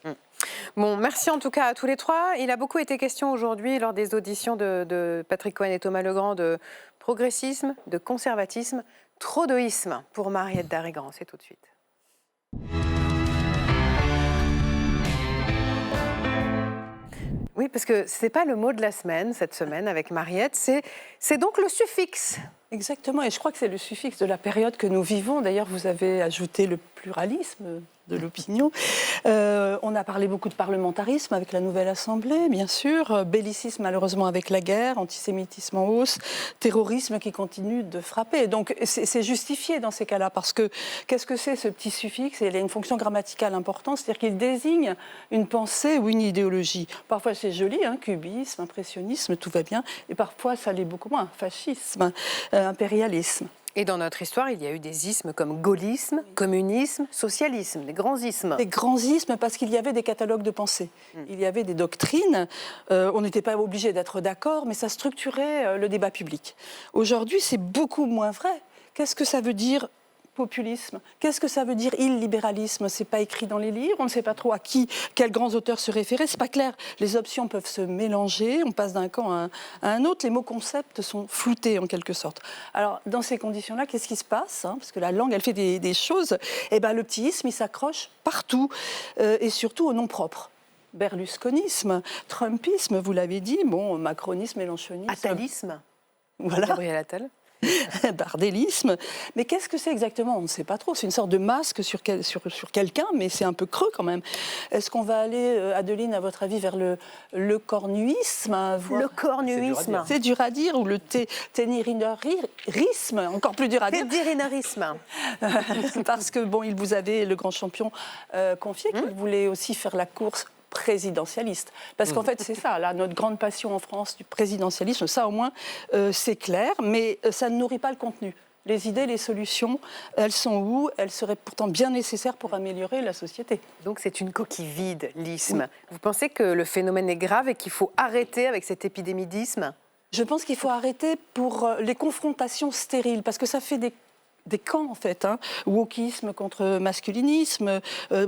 Bon, merci en tout cas à tous les trois. Il a beaucoup été question aujourd'hui lors des auditions de Patrick Cohen et Thomas Legrand de progressisme, de conservatisme, trop de isme pour Mariette Darrigrand. C'est tout de suite. Oui, parce que ce n'est pas le mot de la semaine, cette semaine, avec Mariette, c'est donc le suffixe. Exactement, et je crois que c'est le suffixe de la période que nous vivons. D'ailleurs, vous avez ajouté le pluralisme de l'opinion. On a parlé beaucoup de parlementarisme avec la nouvelle Assemblée, bien sûr, bellicisme malheureusement avec la guerre, antisémitisme en hausse, terrorisme qui continue de frapper. Donc c'est justifié dans ces cas-là, parce que qu'est-ce que c'est ce petit suffixe? Il a une fonction grammaticale importante, c'est-à-dire qu'il désigne une pensée ou une idéologie. Parfois c'est joli, cubisme, impressionnisme, tout va bien, et parfois ça l'est beaucoup moins, fascisme, impérialisme. Et dans notre histoire, il y a eu des ismes comme gaullisme, communisme, socialisme, des grands ismes. Des grands ismes parce qu'il y avait des catalogues de pensée. Il y avait des doctrines. On n'était pas obligé d'être d'accord, mais ça structurait le débat public. Aujourd'hui, c'est beaucoup moins vrai. Qu'est-ce que ça veut dire populisme? Qu'est-ce que ça veut dire illibéralisme? C'est pas écrit dans les livres, on ne sait pas trop à quels grands auteurs se référer, c'est pas clair. Les options peuvent se mélanger, on passe d'un camp à un autre, les mots concepts sont floutés en quelque sorte. Alors dans ces conditions-là, qu'est-ce qui se passe, parce que la langue, elle fait des choses, et le petit isme, il s'accroche partout, et surtout au nom propre. Berlusconisme, Trumpisme, vous l'avez dit, macronisme, mélenchonisme. Attalisme. Voilà. Gabriel Attal. Bardélisme. Mais qu'est-ce que c'est exactement? On ne sait pas trop. C'est une sorte de masque sur quelqu'un, mais c'est un peu creux quand même. Est-ce qu'on va aller, Adeline, à votre avis, vers le cornuisme? Le cornuisme. C'est dur à dire. Ou le ténirinerisme, encore plus dur à dire. Ténirinerisme. Parce que, il vous avait, le grand champion, confié qu'il voulait aussi faire la course présidentialiste. Parce qu'en fait, c'est ça, là, notre grande passion en France du présidentialisme, ça au moins, c'est clair, mais ça ne nourrit pas le contenu. Les idées, les solutions, elles sont où? Elles seraient pourtant bien nécessaires pour améliorer la société. Donc c'est une coquille vide, l'isme. Oui. Vous pensez que le phénomène est grave et qu'il faut arrêter avec cette épidémie d'isme? Je pense qu'il faut arrêter pour les confrontations stériles, parce que ça fait des camps, en fait. Wokisme contre masculinisme,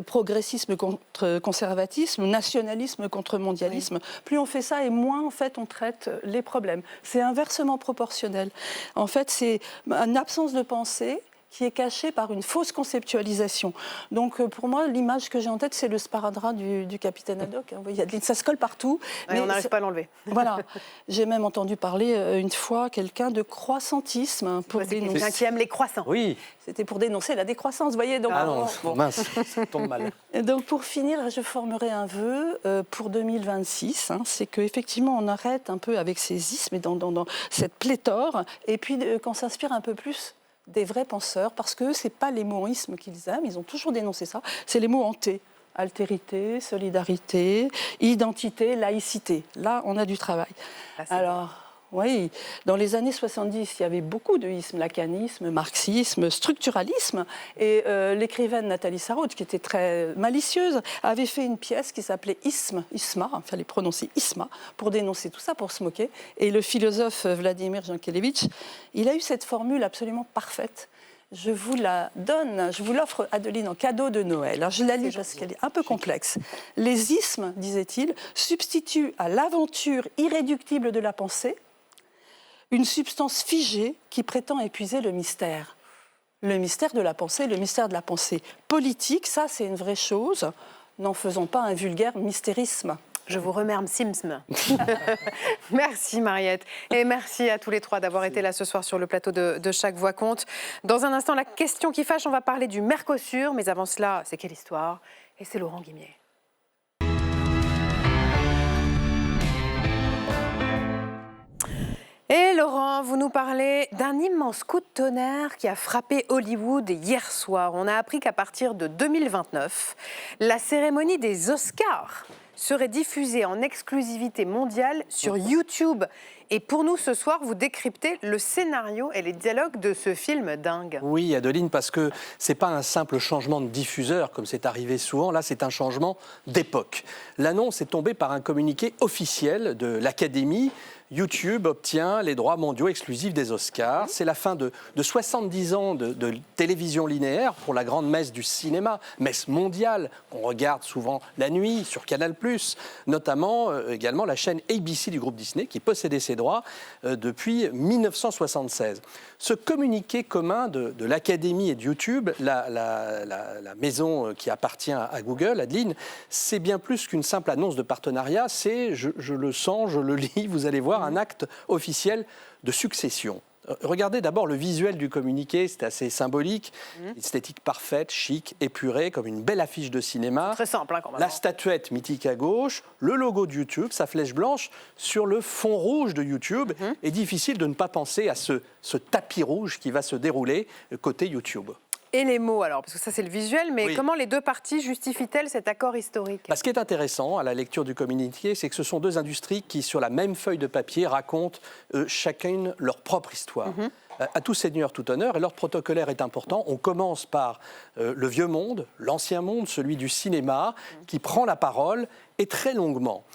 progressisme contre conservatisme, nationalisme contre mondialisme. Plus on fait ça et moins, en fait, on traite les problèmes. C'est inversement proportionnel. En fait, c'est une absence de pensée qui est cachée par une fausse conceptualisation. Donc, pour moi, l'image que j'ai en tête, c'est le sparadrap du capitaine Haddock. Vous voyez, ça se colle partout. Mais on n'arrive pas à l'enlever. Voilà. J'ai même entendu parler une fois quelqu'un de croissantisme pour dénoncer. Quelqu'un qui aime les croissants. Oui. C'était pour dénoncer la décroissance, vous voyez. Donc, mince, ça tombe mal. Donc, pour finir, je formerai un vœu pour 2026. C'est qu'effectivement, on arrête un peu avec ces ismes et dans cette pléthore, et puis qu'on s'inspire un peu plus des vrais penseurs, parce que ce n'est pas les mots en isme qu'ils aiment, ils ont toujours dénoncé ça, c'est les mots en T. Altérité, solidarité, identité, laïcité. Là, on a du travail. Alors, oui, dans les années 70, il y avait beaucoup de ismes, lacanisme, marxisme, structuralisme. Et l'écrivaine Nathalie Sarraute, qui était très malicieuse, avait fait une pièce qui s'appelait Isma, il fallait prononcer Isma, pour dénoncer tout ça, pour se moquer. Et le philosophe Vladimir Jankélévitch, il a eu cette formule absolument parfaite. Je vous la donne, je vous l'offre, Adeline, en cadeau de Noël. Alors, je la lis parce qu'elle est un peu complexe. Les ismes, disait-il, substituent à l'aventure irréductible de la pensée une substance figée qui prétend épuiser le mystère. Le mystère de la pensée, le mystère de la pensée politique, ça c'est une vraie chose. N'en faisons pas un vulgaire mystérisme. Je vous remercie. Merci Mariette. Et merci à tous les trois d'avoir été là ce soir sur le plateau de Chaque Voix Compte. Dans un instant, la question qui fâche, on va parler du Mercosur. Mais avant cela, c'est quelle histoire? Et c'est Laurent Guimier. Et Laurent, vous nous parlez d'un immense coup de tonnerre qui a frappé Hollywood hier soir. On a appris qu'à partir de 2029, la cérémonie des Oscars serait diffusée en exclusivité mondiale sur YouTube. Et pour nous, ce soir, vous décryptez le scénario et les dialogues de ce film dingue. Oui, Adeline, parce que ce n'est pas un simple changement de diffuseur, comme c'est arrivé souvent. Là, c'est un changement d'époque. L'annonce est tombée par un communiqué officiel de l'Académie. YouTube obtient les droits mondiaux exclusifs des Oscars. C'est la fin de 70 ans de télévision linéaire pour la grande messe du cinéma, messe mondiale, qu'on regarde souvent la nuit sur Canal+, notamment également la chaîne ABC du groupe Disney, qui possédait ses droits depuis 1976. Ce communiqué commun de l'Académie et de YouTube, la maison qui appartient à Google, Adeline, c'est bien plus qu'une simple annonce de partenariat, c'est, je le sens, je le lis, vous allez voir, un acte officiel de succession. Regardez d'abord le visuel du communiqué, c'est assez symbolique, esthétique parfaite, chic, épurée, comme une belle affiche de cinéma. Très simple, quand même. La statuette mythique à gauche, le logo de YouTube, sa flèche blanche sur le fond rouge de YouTube. Et difficile de ne pas penser à ce tapis rouge qui va se dérouler côté YouTube. Et les mots, alors, parce que ça c'est le visuel, mais oui. Comment les deux parties justifient-elles cet accord historique? Ce qui est intéressant à la lecture du communiqué, c'est que ce sont deux industries qui, sur la même feuille de papier, racontent chacune leur propre histoire. À tout seigneur, tout honneur, et l'ordre protocolaire est important. On commence par le vieux monde, l'ancien monde, celui du cinéma, qui prend la parole, et très longuement.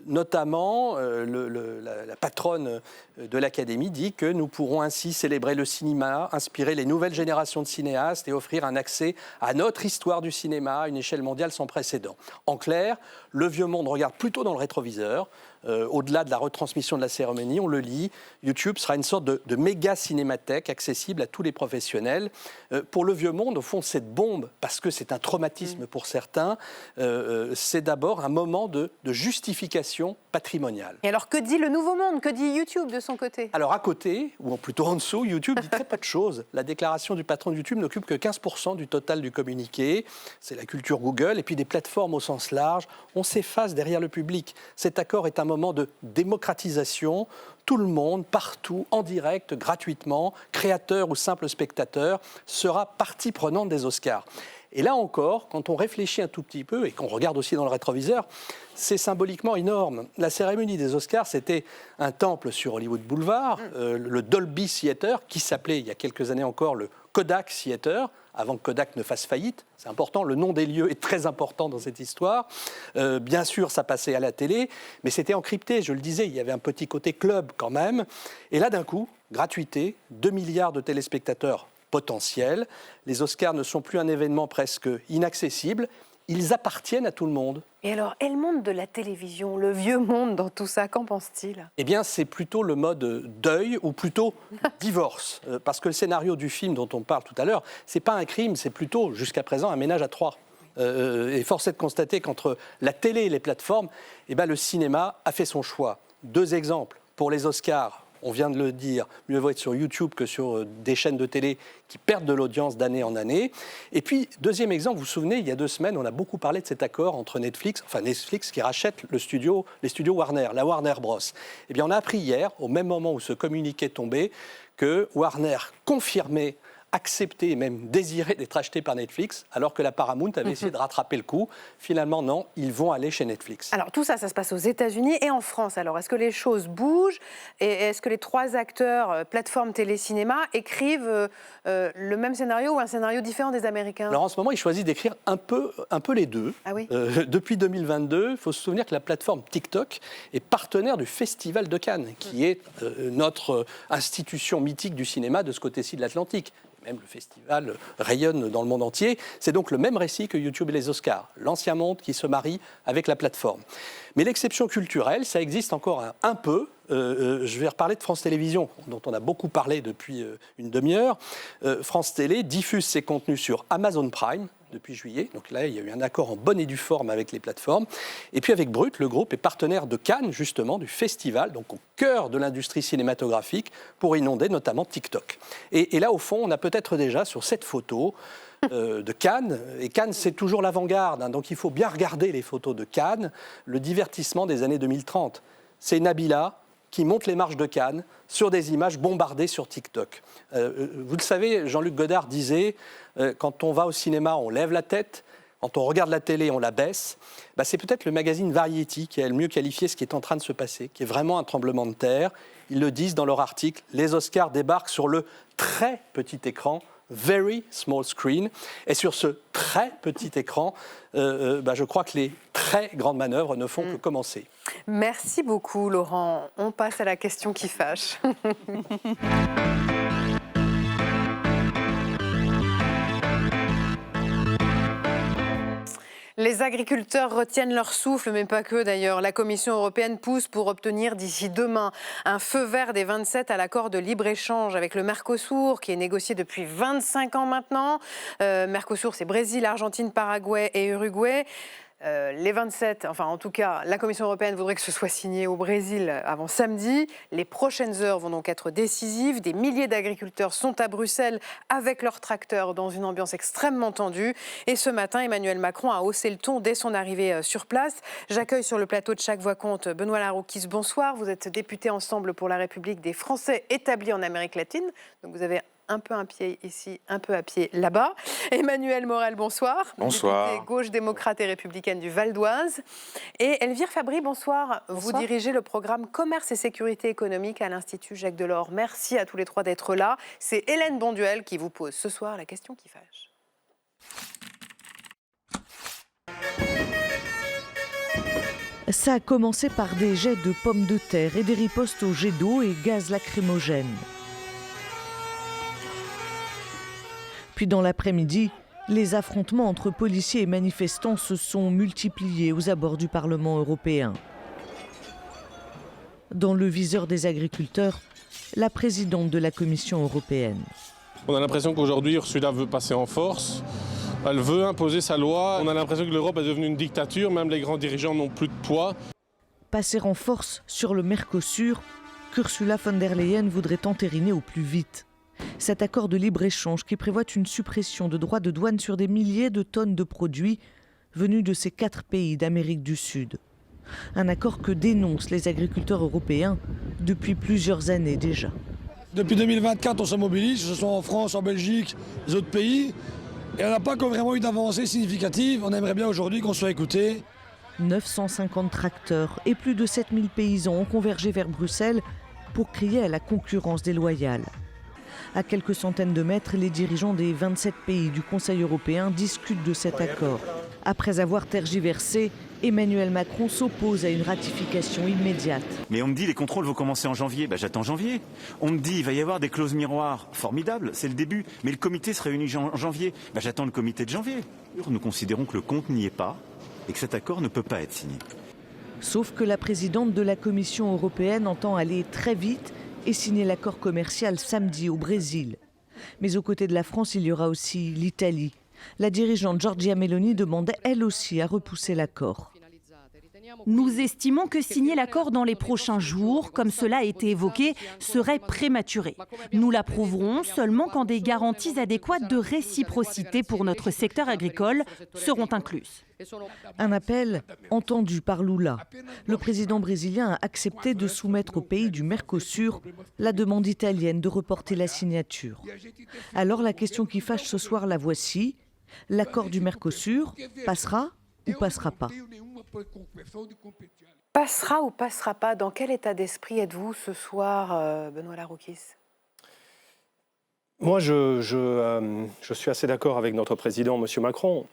Notamment, la patronne de l'Académie dit que nous pourrons ainsi célébrer le cinéma, inspirer les nouvelles générations de cinéastes et offrir un accès à notre histoire du cinéma à une échelle mondiale sans précédent. En clair, le vieux monde regarde plutôt dans le rétroviseur. Au-delà de la retransmission de la cérémonie, on le lit, YouTube sera une sorte de méga cinémathèque accessible à tous les professionnels. Pour le vieux monde, au fond, cette bombe, parce que c'est un traumatisme pour certains, c'est d'abord un moment de justification patrimoniale. Et alors, que dit le nouveau monde? Que dit YouTube de son côté? Alors, à côté, ou plutôt en dessous, YouTube dit très peu de choses. La déclaration du patron de YouTube n'occupe que 15% du total du communiqué. C'est la culture Google, et puis des plateformes au sens large. On s'efface derrière le public. Cet accord est un moment de démocratisation. Tout le monde, partout, en direct, gratuitement, créateur ou simple spectateur, sera partie prenante des Oscars. Et là encore, quand on réfléchit un tout petit peu et qu'on regarde aussi dans le rétroviseur, c'est symboliquement énorme. La cérémonie des Oscars, c'était un temple sur Hollywood Boulevard, le Dolby Theatre, qui s'appelait il y a quelques années encore le Kodak Theater, avant que Kodak ne fasse faillite. C'est important, le nom des lieux est très important dans cette histoire. Bien sûr, ça passait à la télé, mais c'était encrypté, je le disais, il y avait un petit côté club quand même. Et là, d'un coup, gratuité, 2 milliards de téléspectateurs potentiels. Les Oscars ne sont plus un événement presque inaccessible. Ils appartiennent à tout le monde. Et alors, et le monde de la télévision, le vieux monde dans tout ça, qu'en pense-t-il? Eh bien, c'est plutôt le mode deuil ou plutôt divorce. Parce que le scénario du film dont on parle tout à l'heure, c'est pas un crime, c'est plutôt, jusqu'à présent, un ménage à trois. Et force est de constater qu'entre la télé et les plateformes, eh ben, le cinéma a fait son choix. 2 exemples. Pour les Oscars, on vient de le dire, mieux vaut être sur YouTube que sur des chaînes de télé qui perdent de l'audience d'année en année. Et puis, 2e exemple, vous vous souvenez, il y a 2 semaines, on a beaucoup parlé de cet accord entre Netflix qui rachète les studios Warner, la Warner Bros. Eh bien, on a appris hier, au même moment où ce communiqué tombait, que Warner confirmait, accepté et même désiré d'être acheté par Netflix, alors que la Paramount avait essayé de rattraper le coup. Finalement, non, ils vont aller chez Netflix. Alors tout ça, ça se passe aux États-Unis et en France. Alors est-ce que les choses bougent et est-ce que les 3 acteurs, plateforme télé-cinéma, écrivent le même scénario ou un scénario différent des Américains? Alors en ce moment, ils choisissent d'écrire un peu les deux. Ah oui. Depuis 2022, il faut se souvenir que la plateforme TikTok est partenaire du Festival de Cannes, qui est notre institution mythique du cinéma de ce côté-ci de l'Atlantique. Même le festival rayonne dans le monde entier. C'est donc le même récit que YouTube et les Oscars. L'ancien monde qui se marie avec la plateforme. Mais l'exception culturelle, ça existe encore un peu. Je vais reparler de France Télévisions, dont on a beaucoup parlé depuis une demi-heure. France Télé diffuse ses contenus sur Amazon Prime depuis juillet. Donc là, il y a eu un accord en bonne et due forme avec les plateformes. Et puis avec Brut, le groupe est partenaire de Cannes, justement, du festival, donc au cœur de l'industrie cinématographique, pour inonder notamment TikTok. Et là, au fond, on a peut-être déjà sur cette photo de Cannes, et Cannes, c'est toujours l'avant-garde, hein, donc il faut bien regarder les photos de Cannes, le divertissement des années 2030. C'est Nabila qui monte les marches de Cannes sur des images bombardées sur TikTok. Vous le savez, Jean-Luc Godard disait quand on va au cinéma, on lève la tête, quand on regarde la télé, on la baisse. C'est peut-être le magazine Variety qui a le mieux qualifié ce qui est en train de se passer, qui est vraiment un tremblement de terre. Ils le disent dans leur article, les Oscars débarquent sur le très petit écran, very small screen. Et sur ce très petit écran, je crois que les très grandes manœuvres ne font que commencer. Merci beaucoup, Laurent. On passe à la question qui fâche. Les agriculteurs retiennent leur souffle, mais pas que d'ailleurs. La Commission européenne pousse pour obtenir d'ici demain un feu vert des 27 à l'accord de libre-échange avec le Mercosur, qui est négocié depuis 25 ans maintenant. Mercosur, c'est Brésil, Argentine, Paraguay et Uruguay. Les 27, enfin en tout cas, la Commission européenne voudrait que ce soit signé au Brésil avant samedi. Les prochaines heures vont donc être décisives. Des milliers d'agriculteurs sont à Bruxelles avec leurs tracteurs dans une ambiance extrêmement tendue. Et ce matin, Emmanuel Macron a haussé le ton dès son arrivée sur place. J'accueille sur le plateau de Chaque Voix Compte Benoît Laroukis. Bonsoir, vous êtes député Ensemble pour la République des Français établis en Amérique latine. Donc vous avez un peu un pied ici, un peu à pied là-bas. Emmanuel Morel, bonsoir. Bonsoir. Députée gauche démocrate et républicaine du Val d'Oise. Et Elvire Fabry, bonsoir. Vous dirigez le programme Commerce et Sécurité économique à l'Institut Jacques Delors. Merci à tous les 3 d'être là. C'est Hélène Bonduel qui vous pose ce soir la question qui fâche. Ça a commencé par des jets de pommes de terre et des ripostes aux jets d'eau et gaz lacrymogènes. Puis dans l'après-midi, les affrontements entre policiers et manifestants se sont multipliés aux abords du Parlement européen. Dans le viseur des agriculteurs, la présidente de la Commission européenne. On a l'impression qu'aujourd'hui, Ursula veut passer en force. Elle veut imposer sa loi. On a l'impression que l'Europe est devenue une dictature. Même les grands dirigeants n'ont plus de poids. Passer en force sur le Mercosur, qu'Ursula von der Leyen voudrait entériner au plus vite. Cet accord de libre-échange qui prévoit une suppression de droits de douane sur des milliers de tonnes de produits venus de ces 4 pays d'Amérique du Sud. Un accord que dénoncent les agriculteurs européens depuis plusieurs années déjà. Depuis 2024, on se mobilise, que ce soit en France, en Belgique, les autres pays. Et on n'a pas vraiment eu d'avancée significative. On aimerait bien aujourd'hui qu'on soit écouté. 950 tracteurs et plus de 7000 paysans ont convergé vers Bruxelles pour crier à la concurrence déloyale. À quelques centaines de mètres, les dirigeants des 27 pays du Conseil européen discutent de cet accord. Après avoir tergiversé, Emmanuel Macron s'oppose à une ratification immédiate. Mais on me dit les contrôles vont commencer en janvier, j'attends janvier. On me dit il va y avoir des clauses miroirs, formidable, c'est le début. Mais le comité se réunit en janvier, j'attends le comité de janvier. Nous considérons que le compte n'y est pas et que cet accord ne peut pas être signé. Sauf que la présidente de la Commission européenne entend aller très vite et signer l'accord commercial samedi au Brésil. Mais aux côtés de la France, il y aura aussi l'Italie. La dirigeante Giorgia Meloni demandait elle aussi à repousser l'accord. Nous estimons que signer l'accord dans les prochains jours, comme cela a été évoqué, serait prématuré. Nous l'approuverons seulement quand des garanties adéquates de réciprocité pour notre secteur agricole seront incluses. Un appel entendu par Lula. Le président brésilien a accepté de soumettre aux pays du Mercosur la demande italienne de reporter la signature. Alors la question qui fâche ce soir, la voici. L'accord du Mercosur passera ou passera pas? Passera ou passera pas? Dans quel état d'esprit êtes-vous ce soir, Benoît Laroukis? Moi, je suis assez d'accord avec notre président, M. Macron.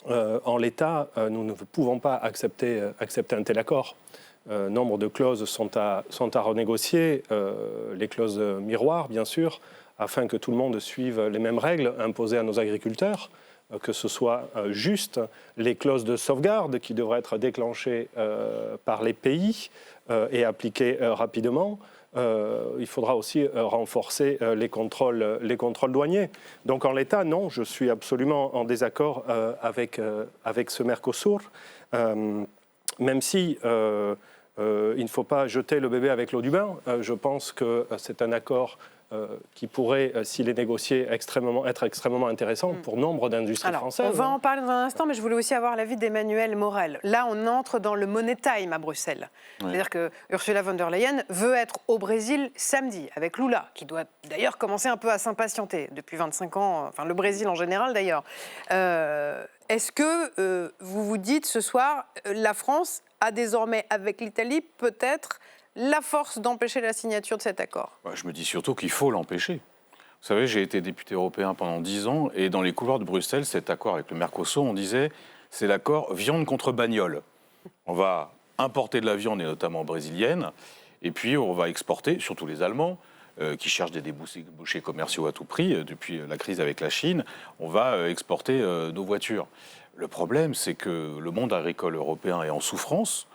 En l'état, nous ne pouvons pas accepter un tel accord. Nombre de clauses sont à renégocier, les clauses miroirs, bien sûr, afin que tout le monde suive les mêmes règles imposées à nos agriculteurs, que ce soit juste les clauses de sauvegarde qui devraient être déclenchées par les pays et appliquées rapidement. Il faudra aussi renforcer les contrôles douaniers. Donc en l'état, non, je suis absolument en désaccord avec ce Mercosur, même si il ne faut pas jeter le bébé avec l'eau du bain. Je pense que c'est un accord qui pourrait, s'il est négocié, être extrêmement intéressant pour nombre d'industries françaises. On va en parler dans un instant, mais je voulais aussi avoir l'avis d'Emmanuel Morel. Là, on entre dans le money time à Bruxelles. Oui. C'est-à-dire que Ursula von der Leyen veut être au Brésil samedi, avec Lula, qui doit d'ailleurs commencer un peu à s'impatienter depuis 25 ans, enfin le Brésil en général d'ailleurs. Est-ce que vous vous dites ce soir, la France a désormais, avec l'Italie, peut-être la force d'empêcher la signature de cet accord? Je me dis surtout qu'il faut l'empêcher. Vous savez, j'ai été député européen pendant 10 ans et dans les couloirs de Bruxelles, cet accord avec le Mercosur, on disait c'est l'accord viande contre bagnole. On va importer de la viande, et notamment brésilienne, et puis on va exporter, surtout les Allemands, qui cherchent des débouchés commerciaux à tout prix depuis la crise avec la Chine, on va exporter nos voitures. Le problème, c'est que le monde agricole européen est en souffrance.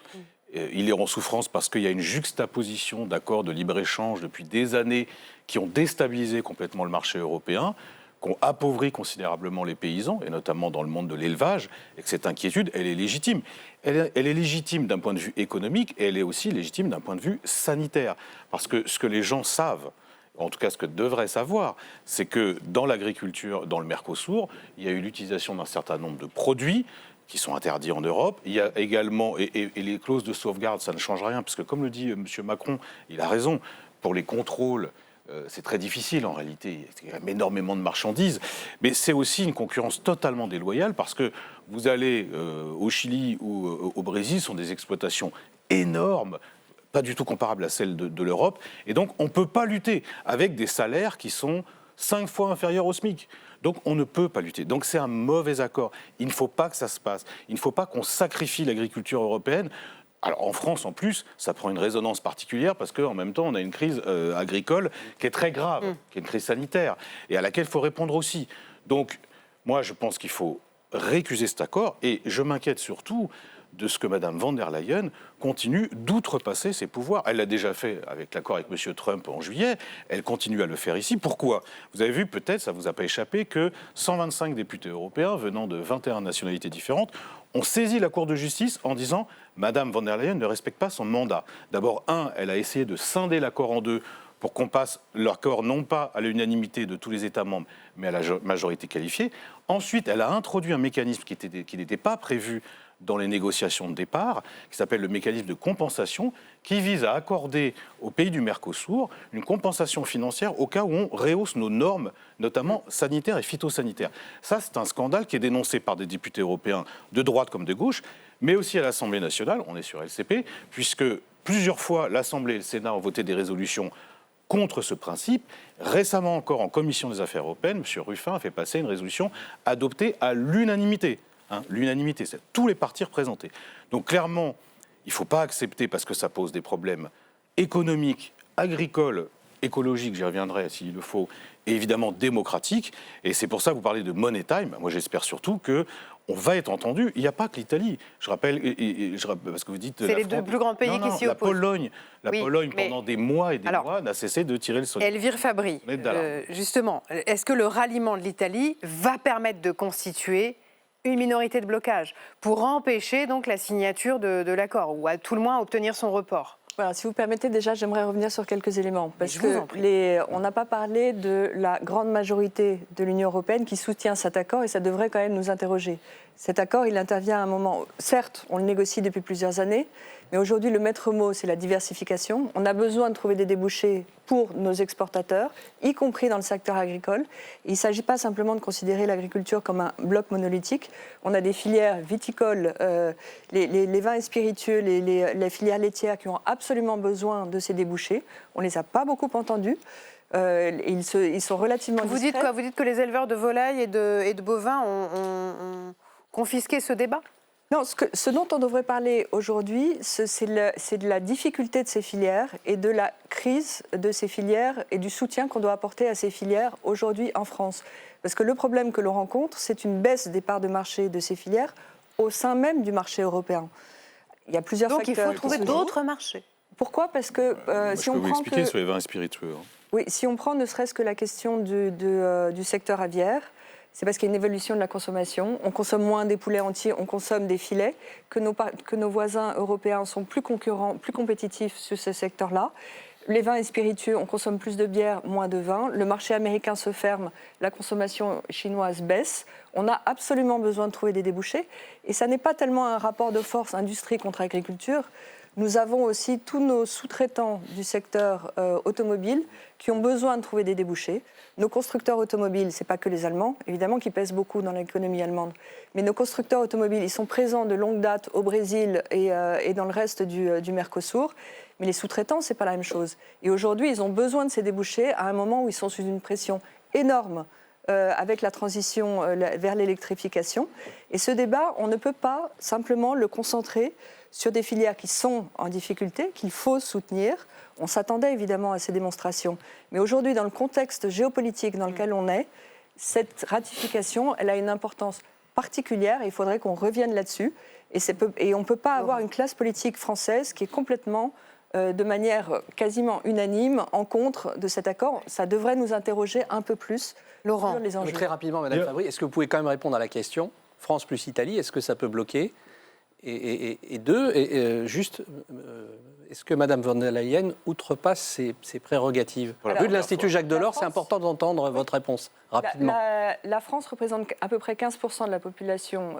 Il est en souffrance parce qu'il y a une juxtaposition d'accords de libre-échange depuis des années qui ont déstabilisé complètement le marché européen, qui ont appauvri considérablement les paysans, et notamment dans le monde de l'élevage, et que cette inquiétude, elle est légitime. Elle est légitime d'un point de vue économique, et elle est aussi légitime d'un point de vue sanitaire. Parce que ce que les gens savent, en tout cas ce que devraient savoir, c'est que dans l'agriculture, dans le Mercosur, il y a eu l'utilisation d'un certain nombre de produits qui sont interdits en Europe. Il y a également, et les clauses de sauvegarde, ça ne change rien, parce que comme le dit M. Macron, il a raison, pour les contrôles, c'est très difficile en réalité, il y a énormément de marchandises, mais c'est aussi une concurrence totalement déloyale, parce que vous allez au Chili ou au Brésil, ce sont des exploitations énormes, pas du tout comparables à celles de l'Europe, et donc on ne peut pas lutter avec des salaires qui sont 5 fois inférieurs au SMIC. Donc on ne peut pas lutter. Donc c'est un mauvais accord. Il ne faut pas que ça se passe. Il ne faut pas qu'on sacrifie l'agriculture européenne. Alors en France, en plus, ça prend une résonance particulière parce qu'en même temps, on a une crise agricole qui est très grave, qui est une crise sanitaire, et à laquelle il faut répondre aussi. Donc moi, je pense qu'il faut récuser cet accord, et je m'inquiète surtout de ce que Mme von der Leyen continue d'outrepasser ses pouvoirs. Elle l'a déjà fait avec l'accord avec M. Trump en juillet, elle continue à le faire ici. Pourquoi? Vous avez vu, peut-être, ça ne vous a pas échappé, que 125 députés européens venant de 21 nationalités différentes ont saisi la Cour de justice en disant « Mme von der Leyen ne respecte pas son mandat ». D'abord, elle a essayé de scinder l'accord en deux pour qu'on passe l'accord non pas à l'unanimité de tous les États membres, mais à la majorité qualifiée. Ensuite, elle a introduit un mécanisme qui n'était pas prévu dans les négociations de départ, qui s'appelle le mécanisme de compensation, qui vise à accorder aux pays du Mercosur une compensation financière au cas où on rehausse nos normes, notamment sanitaires et phytosanitaires. Ça, c'est un scandale qui est dénoncé par des députés européens de droite comme de gauche, mais aussi à l'Assemblée nationale, on est sur LCP, puisque plusieurs fois, l'Assemblée et le Sénat ont voté des résolutions contre ce principe. Récemment encore, en commission des affaires européennes, M. Ruffin a fait passer une résolution adoptée à l'unanimité. L'unanimité, c'est tous les partis représentés. Donc clairement, il ne faut pas accepter, parce que ça pose des problèmes économiques, agricoles, écologiques, j'y reviendrai s'il le faut, et évidemment démocratiques. Et c'est pour ça que vous parlez de money time. Moi, j'espère surtout qu'on va être entendu. Il n'y a pas que l'Italie. Je rappelle, parce que vous dites... C'est les deux plus grands pays qui s'y opposent. La Pologne, pendant des mois et des mois, n'a cessé de tirer le soldat. Elvire Fabry, justement, est-ce que le ralliement de l'Italie va permettre de constituer une minorité de blocage pour empêcher donc la signature de l'accord, ou à tout le moins obtenir son report? Voilà, si vous permettez, déjà, j'aimerais revenir sur quelques éléments. Parce on n'a pas parlé de la grande majorité de l'Union européenne qui soutient cet accord, et ça devrait quand même nous interroger. Cet accord, il intervient à un moment... Certes, on le négocie depuis plusieurs années, mais aujourd'hui, le maître mot, c'est la diversification. On a besoin de trouver des débouchés pour nos exportateurs, y compris dans le secteur agricole. Il ne s'agit pas simplement de considérer l'agriculture comme un bloc monolithique. On a des filières viticoles, les vins et spiritueux, les filières laitières qui ont absolument besoin de ces débouchés. On ne les a pas beaucoup entendus. Ils sont relativement discrets. Vous dites quoi? Vous dites que les éleveurs de volailles et de bovins ont confisqué ce débat? Non, ce dont on devrait parler aujourd'hui, c'est de la difficulté de ces filières et de la crise de ces filières et du soutien qu'on doit apporter à ces filières aujourd'hui en France. Parce que le problème que l'on rencontre, c'est une baisse des parts de marché de ces filières au sein même du marché européen. Il y a plusieurs facteurs. Donc il faut trouver d'autres marchés. Pourquoi? Parce que si on prend... Je peux vous expliquer sur les vins spiritueux. Oui, si on prend ne serait-ce que la question du secteur aviaire, c'est parce qu'il y a une évolution de la consommation. On consomme moins des poulets entiers, on consomme des filets, que nos voisins européens sont plus concurrents, plus compétitifs sur ce secteur-là. Les vins et spiritueux, on consomme plus de bière, moins de vin. Le marché américain se ferme, la consommation chinoise baisse. On a absolument besoin de trouver des débouchés. Et ça n'est pas tellement un rapport de force industrie contre agriculture. Nous avons aussi tous nos sous-traitants du secteur automobile qui ont besoin de trouver des débouchés. Nos constructeurs automobiles, ce n'est pas que les Allemands, évidemment, qui pèsent beaucoup dans l'économie allemande, mais nos constructeurs automobiles, ils sont présents de longue date au Brésil et dans le reste du Mercosur, mais les sous-traitants, ce n'est pas la même chose. Et aujourd'hui, ils ont besoin de ces débouchés à un moment où ils sont sous une pression énorme avec la transition vers l'électrification. Et ce débat, on ne peut pas simplement le concentrer sur des filières qui sont en difficulté, qu'il faut soutenir. On s'attendait évidemment à ces démonstrations. Mais aujourd'hui, dans le contexte géopolitique dans lequel on est, cette ratification, elle a une importance particulière et il faudrait qu'on revienne là-dessus. Et on ne peut pas avoir une classe politique française qui est complètement, de manière quasiment unanime, en contre de cet accord. Ça devrait nous interroger un peu plus sur les enjeux. Très rapidement, Madame Fabry, est-ce que vous pouvez quand même répondre à la question France plus Italie, est-ce que ça peut bloquer? Et deux, est-ce que Mme von der Leyen outrepasse ses prérogatives? Vu de l'Institut Jacques Delors, c'est important d'entendre votre réponse rapidement. La France représente à peu près 15% de la population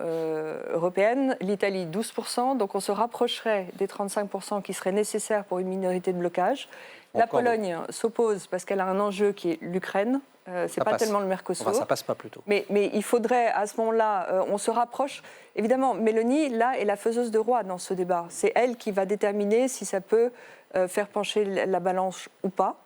européenne, l'Italie 12%, donc on se rapprocherait des 35% qui seraient nécessaires pour une minorité de blocage. La Pologne s'oppose parce qu'elle a un enjeu qui est l'Ukraine. C'est pas tellement le Mercosur. Enfin, ça passe pas plutôt. Mais il faudrait, à ce moment-là, on se rapproche. Évidemment, Mélanie, là, est la faiseuse de roi dans ce débat. C'est elle qui va déterminer si ça peut faire pencher la balance ou pas.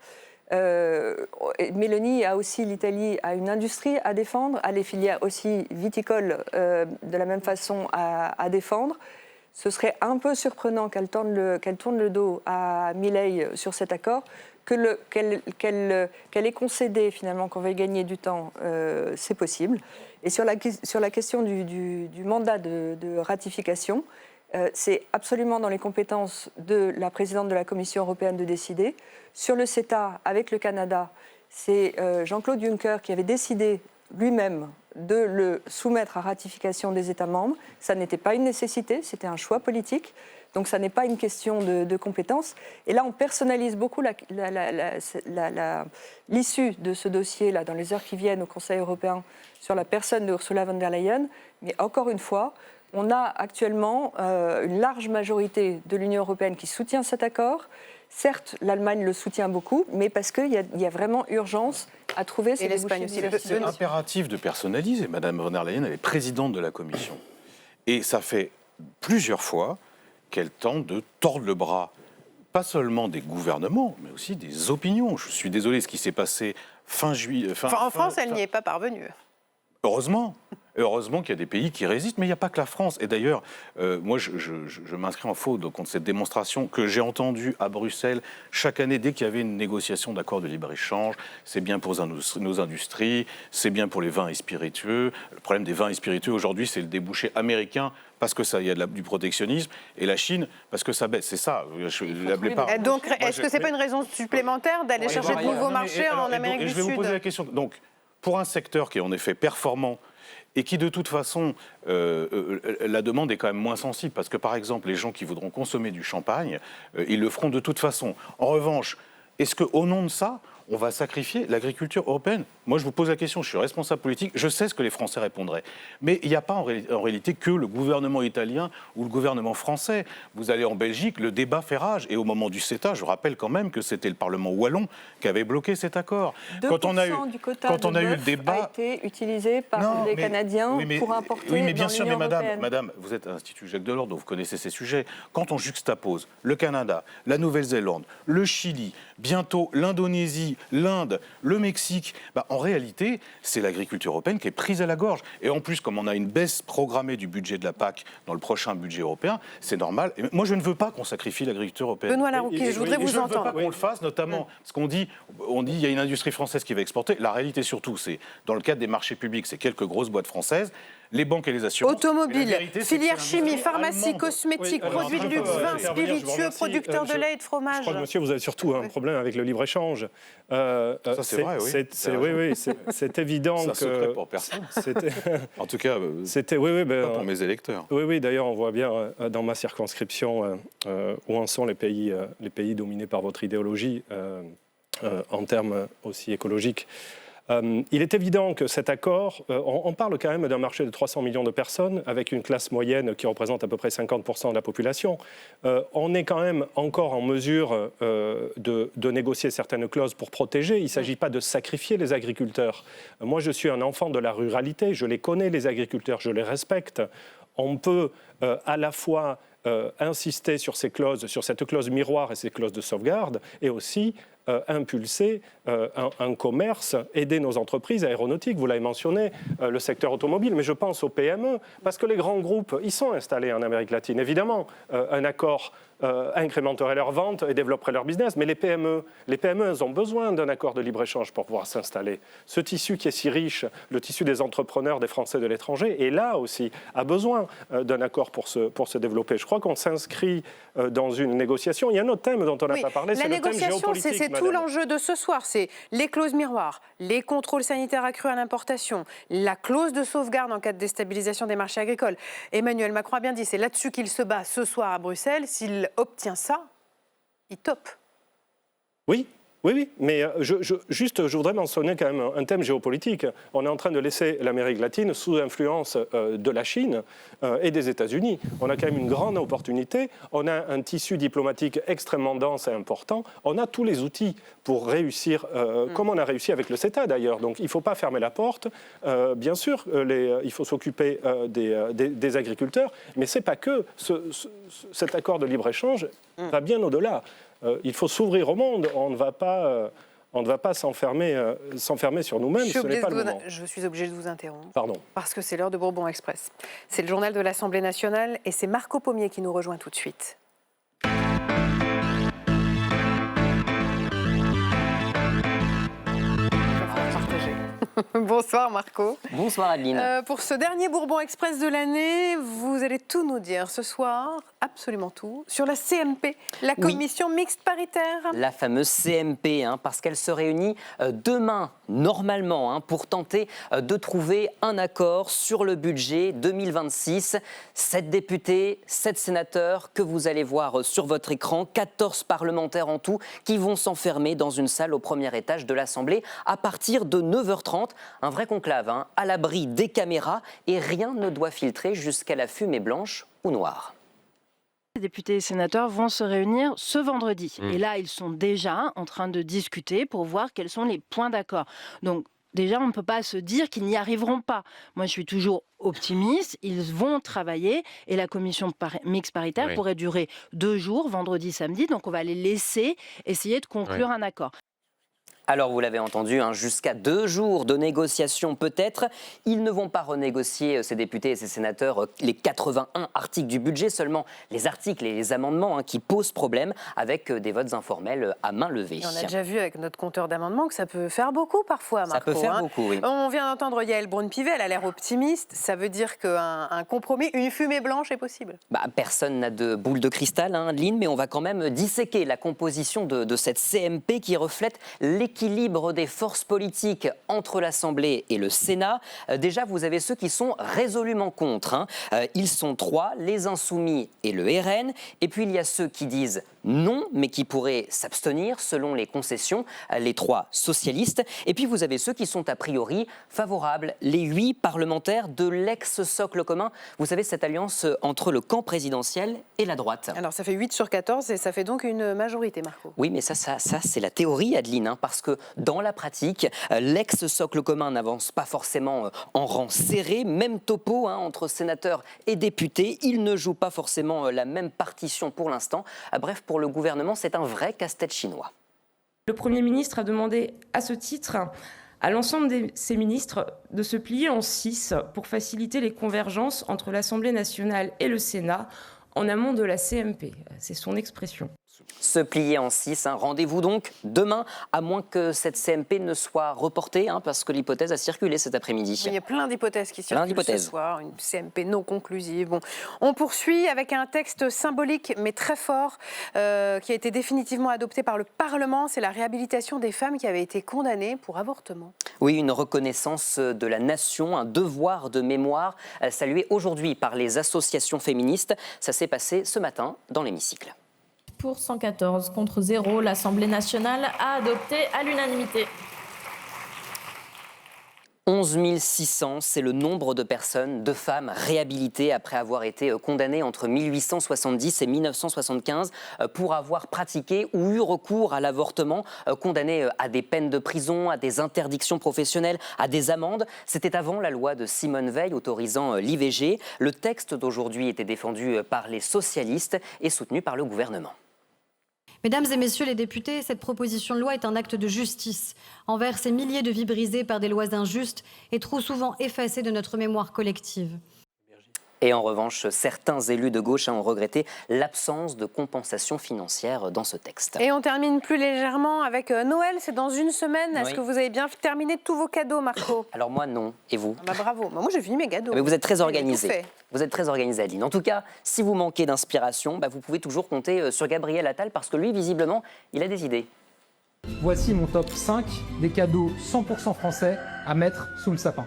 Mélanie a aussi, l'Italie a une industrie à défendre, a les filières aussi viticoles de la même façon à défendre. Ce serait un peu surprenant qu'elle tourne le dos à Milei sur cet accord. Qu'elle ait concédé finalement qu'on veuille gagner du temps, c'est possible. Et sur la question du mandat de ratification, c'est absolument dans les compétences de la présidente de la Commission européenne de décider. Sur le CETA avec le Canada, c'est Jean-Claude Juncker qui avait décidé lui-même de le soumettre à ratification des États membres. Ça n'était pas une nécessité, c'était un choix politique. Donc ça n'est pas une question de compétence. Et là, on personnalise beaucoup l'issue de ce dossier-là dans les heures qui viennent au Conseil européen sur la personne de Ursula von der Leyen. Mais encore une fois, on a actuellement une large majorité de l'Union européenne qui soutient cet accord. Certes, l'Allemagne le soutient beaucoup, mais parce qu'il y a vraiment urgence à trouver ces débouchés. C'est impératif de personnaliser. Madame von der Leyen, elle est présidente de la Commission. Et ça fait plusieurs fois qu'elle tente de tordre le bras pas seulement des gouvernements, mais aussi des opinions. Je suis désolé, ce qui s'est passé fin juillet... En France, elle n'y est pas parvenue. Heureusement. Heureusement qu'il y a des pays qui résistent, mais il n'y a pas que la France. Et d'ailleurs, moi, je m'inscris en faux contre cette démonstration que j'ai entendue à Bruxelles chaque année dès qu'il y avait une négociation d'accord de libre-échange. C'est bien pour nos industries, c'est bien pour les vins et spiritueux. Le problème des vins et spiritueux aujourd'hui, c'est le débouché américain parce que ça, il y a du protectionnisme, et la Chine parce que ça baisse. C'est ça. Donc, est-ce que c'est pas une raison supplémentaire d'aller chercher de nouveaux marchés en Amérique du Sud ? Je vais vous poser la question. Donc, pour un secteur qui est en effet performant, et qui, de toute façon, la demande est quand même moins sensible. Parce que, par exemple, les gens qui voudront consommer du champagne, ils le feront de toute façon. En revanche, est-ce qu'au nom de ça, on va sacrifier l'agriculture européenne? Moi, je vous pose la question, je suis responsable politique, je sais ce que les Français répondraient. Mais il n'y a pas en réalité que le gouvernement italien ou le gouvernement français. Vous allez en Belgique, le débat fait rage. Et au moment du CETA, je rappelle quand même que c'était le Parlement wallon qui avait bloqué cet accord. 2% du quota de bœuf le débat, a été utilisé par les Canadiens pour importer dans l'Union européenne. Madame, vous êtes à l'Institut Jacques Delors, donc vous connaissez ces sujets. Quand on juxtapose le Canada, la Nouvelle-Zélande, le Chili, bientôt l'Indonésie, l'Inde, le Mexique, en réalité, c'est l'agriculture européenne qui est prise à la gorge. Et en plus, comme on a une baisse programmée du budget de la PAC dans le prochain budget européen, c'est normal. Et moi, je ne veux pas qu'on sacrifie l'agriculture européenne. Benoît Larouki, je voudrais vous entendre. Je ne veux pas qu'on le fasse, notamment parce qu'on dit il y a une industrie française qui va exporter. La réalité, surtout, c'est dans le cadre des marchés publics, c'est quelques grosses boîtes françaises. Les banques et les assurances. Automobile, filière chimie, pharmacie, cosmétique, produits de luxe, vins, spiritueux, producteurs de lait et de fromage. Je crois que, monsieur, vous avez surtout un problème avec le libre-échange. Ça, c'est vrai, oui. C'est évident que... C'est un secret pour personne. En tout cas, pas pour mes électeurs. Oui, d'ailleurs, on voit bien dans ma circonscription où en sont les pays dominés par votre idéologie en termes aussi écologiques. Il est évident que cet accord, on parle quand même d'un marché de 300 millions de personnes avec une classe moyenne qui représente à peu près 50% de la population. On est quand même encore en mesure de négocier certaines clauses pour protéger. Il ne s'agit pas de sacrifier les agriculteurs. Moi, je suis un enfant de la ruralité, je les connais, les agriculteurs, je les respecte. On peut à la fois insister sur ces clauses, sur cette clause miroir et ces clauses de sauvegarde, et aussi impulser un commerce, aider nos entreprises aéronautiques, vous l'avez mentionné, le secteur automobile, mais je pense aux PME, parce que les grands groupes, ils sont installés en Amérique latine. Évidemment, un accord incrémenterait leurs ventes et développerait leur business, mais les PME, elles ont besoin d'un accord de libre-échange pour pouvoir s'installer. Ce tissu qui est si riche, le tissu des entrepreneurs, des Français de l'étranger, et là aussi, a besoin d'un accord pour se développer. Je crois qu'on s'inscrit dans une négociation. Il y a un autre thème dont on n'a pas parlé, c'est le thème géopolitique. C'est tout l'enjeu de ce soir, c'est les clauses miroirs, les contrôles sanitaires accrus à l'importation, la clause de sauvegarde en cas de déstabilisation des marchés agricoles. Emmanuel Macron a bien dit, c'est là-dessus qu'il se bat ce soir à Bruxelles. S'il obtient ça, il top. Oui, mais je voudrais mentionner quand même un thème géopolitique. On est en train de laisser l'Amérique latine sous influence de la Chine et des États-Unis. On a quand même une grande opportunité. On a un tissu diplomatique extrêmement dense et important. On a tous les outils pour réussir, comme on a réussi avec le CETA d'ailleurs. Donc il ne faut pas fermer la porte. Bien sûr, il faut s'occuper des agriculteurs, mais ce n'est pas que cet accord de libre-échange va bien au-delà. Il faut s'ouvrir au monde, on ne va pas s'enfermer sur nous-mêmes, ce n'est pas le moment. Je suis obligée de vous interrompre. Pardon. Parce que c'est l'heure de Bourbon Express. C'est le journal de l'Assemblée nationale et c'est Marco Pommier qui nous rejoint tout de suite. Bonsoir Marco. Bonsoir Adeline. Pour ce dernier Bourbon Express de l'année, vous allez tout nous dire ce soir, absolument tout, sur la CMP, la commission mixte paritaire. La fameuse CMP, parce qu'elle se réunit demain, normalement, pour tenter de trouver un accord sur le budget 2026. 7 députés, 7 sénateurs que vous allez voir sur votre écran, 14 parlementaires en tout, qui vont s'enfermer dans une salle au premier étage de l'Assemblée à partir de 9h30. Un vrai conclave, à l'abri des caméras, et rien ne doit filtrer jusqu'à la fumée blanche ou noire. Les députés et sénateurs vont se réunir ce vendredi. Et là, ils sont déjà en train de discuter pour voir quels sont les points d'accord. Donc, déjà, on ne peut pas se dire qu'ils n'y arriveront pas. Moi, je suis toujours optimiste. Ils vont travailler et la commission mixte paritaire pourrait durer 2 jours, vendredi, samedi. Donc, on va les laisser essayer de conclure un accord. Alors, vous l'avez entendu, jusqu'à 2 jours de négociation peut-être. Ils ne vont pas renégocier, ces députés et ces sénateurs, les 81 articles du budget, seulement les articles et les amendements qui posent problème avec des votes informels à main levée. Et on a déjà vu avec notre compteur d'amendements que ça peut faire beaucoup parfois, Marco. Ça peut faire beaucoup, oui. On vient d'entendre Yaël Braun-Pivet, elle a l'air optimiste. Ça veut dire qu'un compromis, une fumée blanche est possible? Personne n'a de boule de cristal, Adeline, mais on va quand même disséquer la composition de cette CMP qui reflète l'équilibre des forces politiques entre l'Assemblée et le Sénat. Déjà, vous avez ceux qui sont résolument contre. Ils sont 3, les Insoumis et le RN. Et puis, il y a ceux qui disent non, mais qui pourraient s'abstenir selon les concessions, les 3 socialistes. Et puis, vous avez ceux qui sont a priori favorables, les 8 parlementaires de l'ex-socle commun. Vous savez, cette alliance entre le camp présidentiel et la droite. Alors, ça fait 8 sur 14 et ça fait donc une majorité, Marco. Oui, mais ça c'est la théorie, Adeline, parce que dans la pratique, l'ex-socle commun n'avance pas forcément en rang serré, même topo entre sénateurs et députés. Ils ne jouent pas forcément la même partition pour l'instant. Bref, pour le gouvernement, c'est un vrai casse-tête chinois. Le Premier ministre a demandé à ce titre à l'ensemble de ses ministres de se plier en 6 pour faciliter les convergences entre l'Assemblée nationale et le Sénat en amont de la CMP. C'est son expression. Se plier en 6, rendez-vous donc demain, à moins que cette CMP ne soit reportée, parce que l'hypothèse a circulé cet après-midi. Il y a plein d'hypothèses qui circulent ce soir, une CMP non conclusive. Bon, on poursuit avec un texte symbolique mais très fort qui a été définitivement adopté par le Parlement. C'est la réhabilitation des femmes qui avaient été condamnées pour avortement. Oui, une reconnaissance de la nation, un devoir de mémoire salué aujourd'hui par les associations féministes. Ça s'est passé ce matin dans l'hémicycle. Pour 114 contre 0, l'Assemblée nationale a adopté à l'unanimité. 11 600, c'est le nombre de personnes, de femmes réhabilitées après avoir été condamnées entre 1870 et 1975 pour avoir pratiqué ou eu recours à l'avortement, condamnées à des peines de prison, à des interdictions professionnelles, à des amendes. C'était avant la loi de Simone Veil autorisant l'IVG. Le texte d'aujourd'hui était défendu par les socialistes et soutenu par le gouvernement. Mesdames et messieurs les députés, cette proposition de loi est un acte de justice envers ces milliers de vies brisées par des lois injustes et trop souvent effacées de notre mémoire collective. Et en revanche, certains élus de gauche ont regretté l'absence de compensation financière dans ce texte. Et on termine plus légèrement avec Noël, c'est dans une semaine. Est-ce que vous avez bien terminé tous vos cadeaux, Marco? Alors moi, non. Et vous? Bravo. Moi, j'ai fini mes cadeaux. Mais vous êtes très organisé. Vous êtes très organisé, Adeline. En tout cas, si vous manquez d'inspiration, vous pouvez toujours compter sur Gabriel Attal parce que lui, visiblement, il a des idées. Voici mon top 5 des cadeaux 100% français à mettre sous le sapin.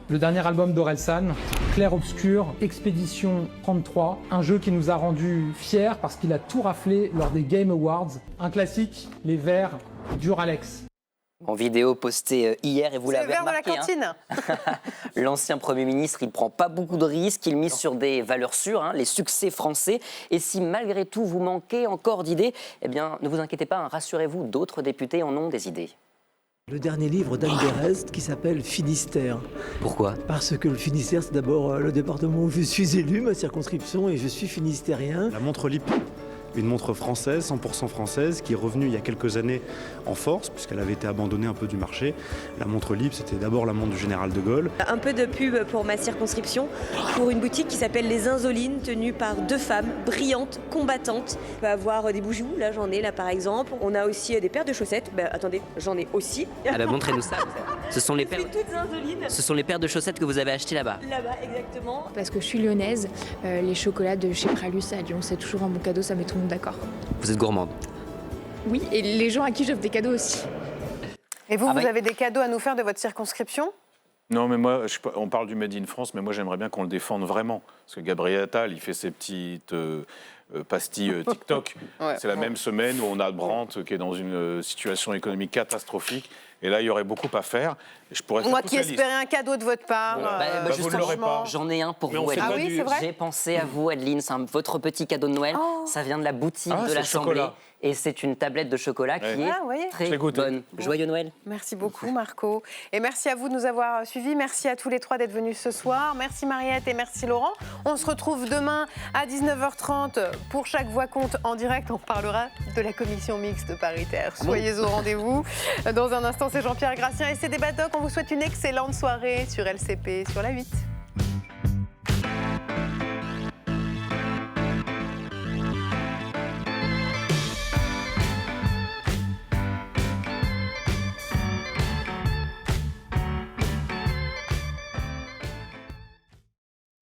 Le dernier album d'Orelsan, Clair Obscur, Expédition 33, un jeu qui nous a rendus fiers parce qu'il a tout raflé lors des Game Awards. Un classique, les verres Duralex. En vidéo postée hier, et vous l'avez remarqué. C'est le verre de la cantine. L'ancien Premier ministre, il ne prend pas beaucoup de risques, il mise sur des valeurs sûres, les succès français. Et si malgré tout vous manquez encore d'idées, ne vous inquiétez pas, rassurez-vous, d'autres députés en ont des idées. Le dernier livre d'Anne Berest qui s'appelle Finistère. Pourquoi? Parce que le Finistère, c'est d'abord le département où je suis élu, ma circonscription, et je suis finistérien. La montre LIP, une montre française, 100% française, qui est revenue il y a quelques années en force, puisqu'elle avait été abandonnée un peu du marché. La montre LIP, c'était d'abord la montre du général de Gaulle. Un peu de pub pour ma circonscription, pour une boutique qui s'appelle Les Insolines, tenue par 2 femmes brillantes, combattantes. On peut avoir des bijoux, là j'en ai là par exemple. On a aussi des paires de chaussettes. Attendez, j'en ai aussi. Montrez-nous ça. Ce sont les paires de chaussettes que vous avez achetées là-bas. Là-bas, exactement. Parce que je suis lyonnaise, les chocolats de chez Pralus à Lyon, c'est toujours un bon cadeau, ça met tout le monde d'accord. Vous êtes gourmande? Oui, et les gens à qui j'offre des cadeaux aussi. Et vous, vous avez des cadeaux à nous faire de votre circonscription? Non, mais moi, on parle du Made in France, mais moi j'aimerais bien qu'on le défende vraiment. Parce que Gabriel Attal, il fait ses petites pastilles TikTok. C'est la même semaine où on a Brandt qui est dans une situation économique catastrophique. Et là, il y aurait beaucoup à faire. Moi qui espérais un cadeau de votre part. Vous ne l'aurez pas. J'en ai un pour vous, Adeline. Ah oui, c'est vrai. J'ai pensé à vous, Adeline. C'est votre petit cadeau de Noël. Ça vient de la boutique de l'Assemblée. et c'est une tablette de chocolat qui est très bonne. Joyeux Noël. Merci beaucoup Marco. Et merci à vous de nous avoir suivis. Merci à tous les trois d'être venus ce soir. Merci Mariette et merci Laurent. On se retrouve demain à 19h30 pour Chaque Voix compte en direct. On parlera de la commission mixte paritaire. Soyez au rendez-vous. Dans un instant, c'est Jean-Pierre Gracien et ses débats doc. On vous souhaite une excellente soirée sur LCP, sur la 8.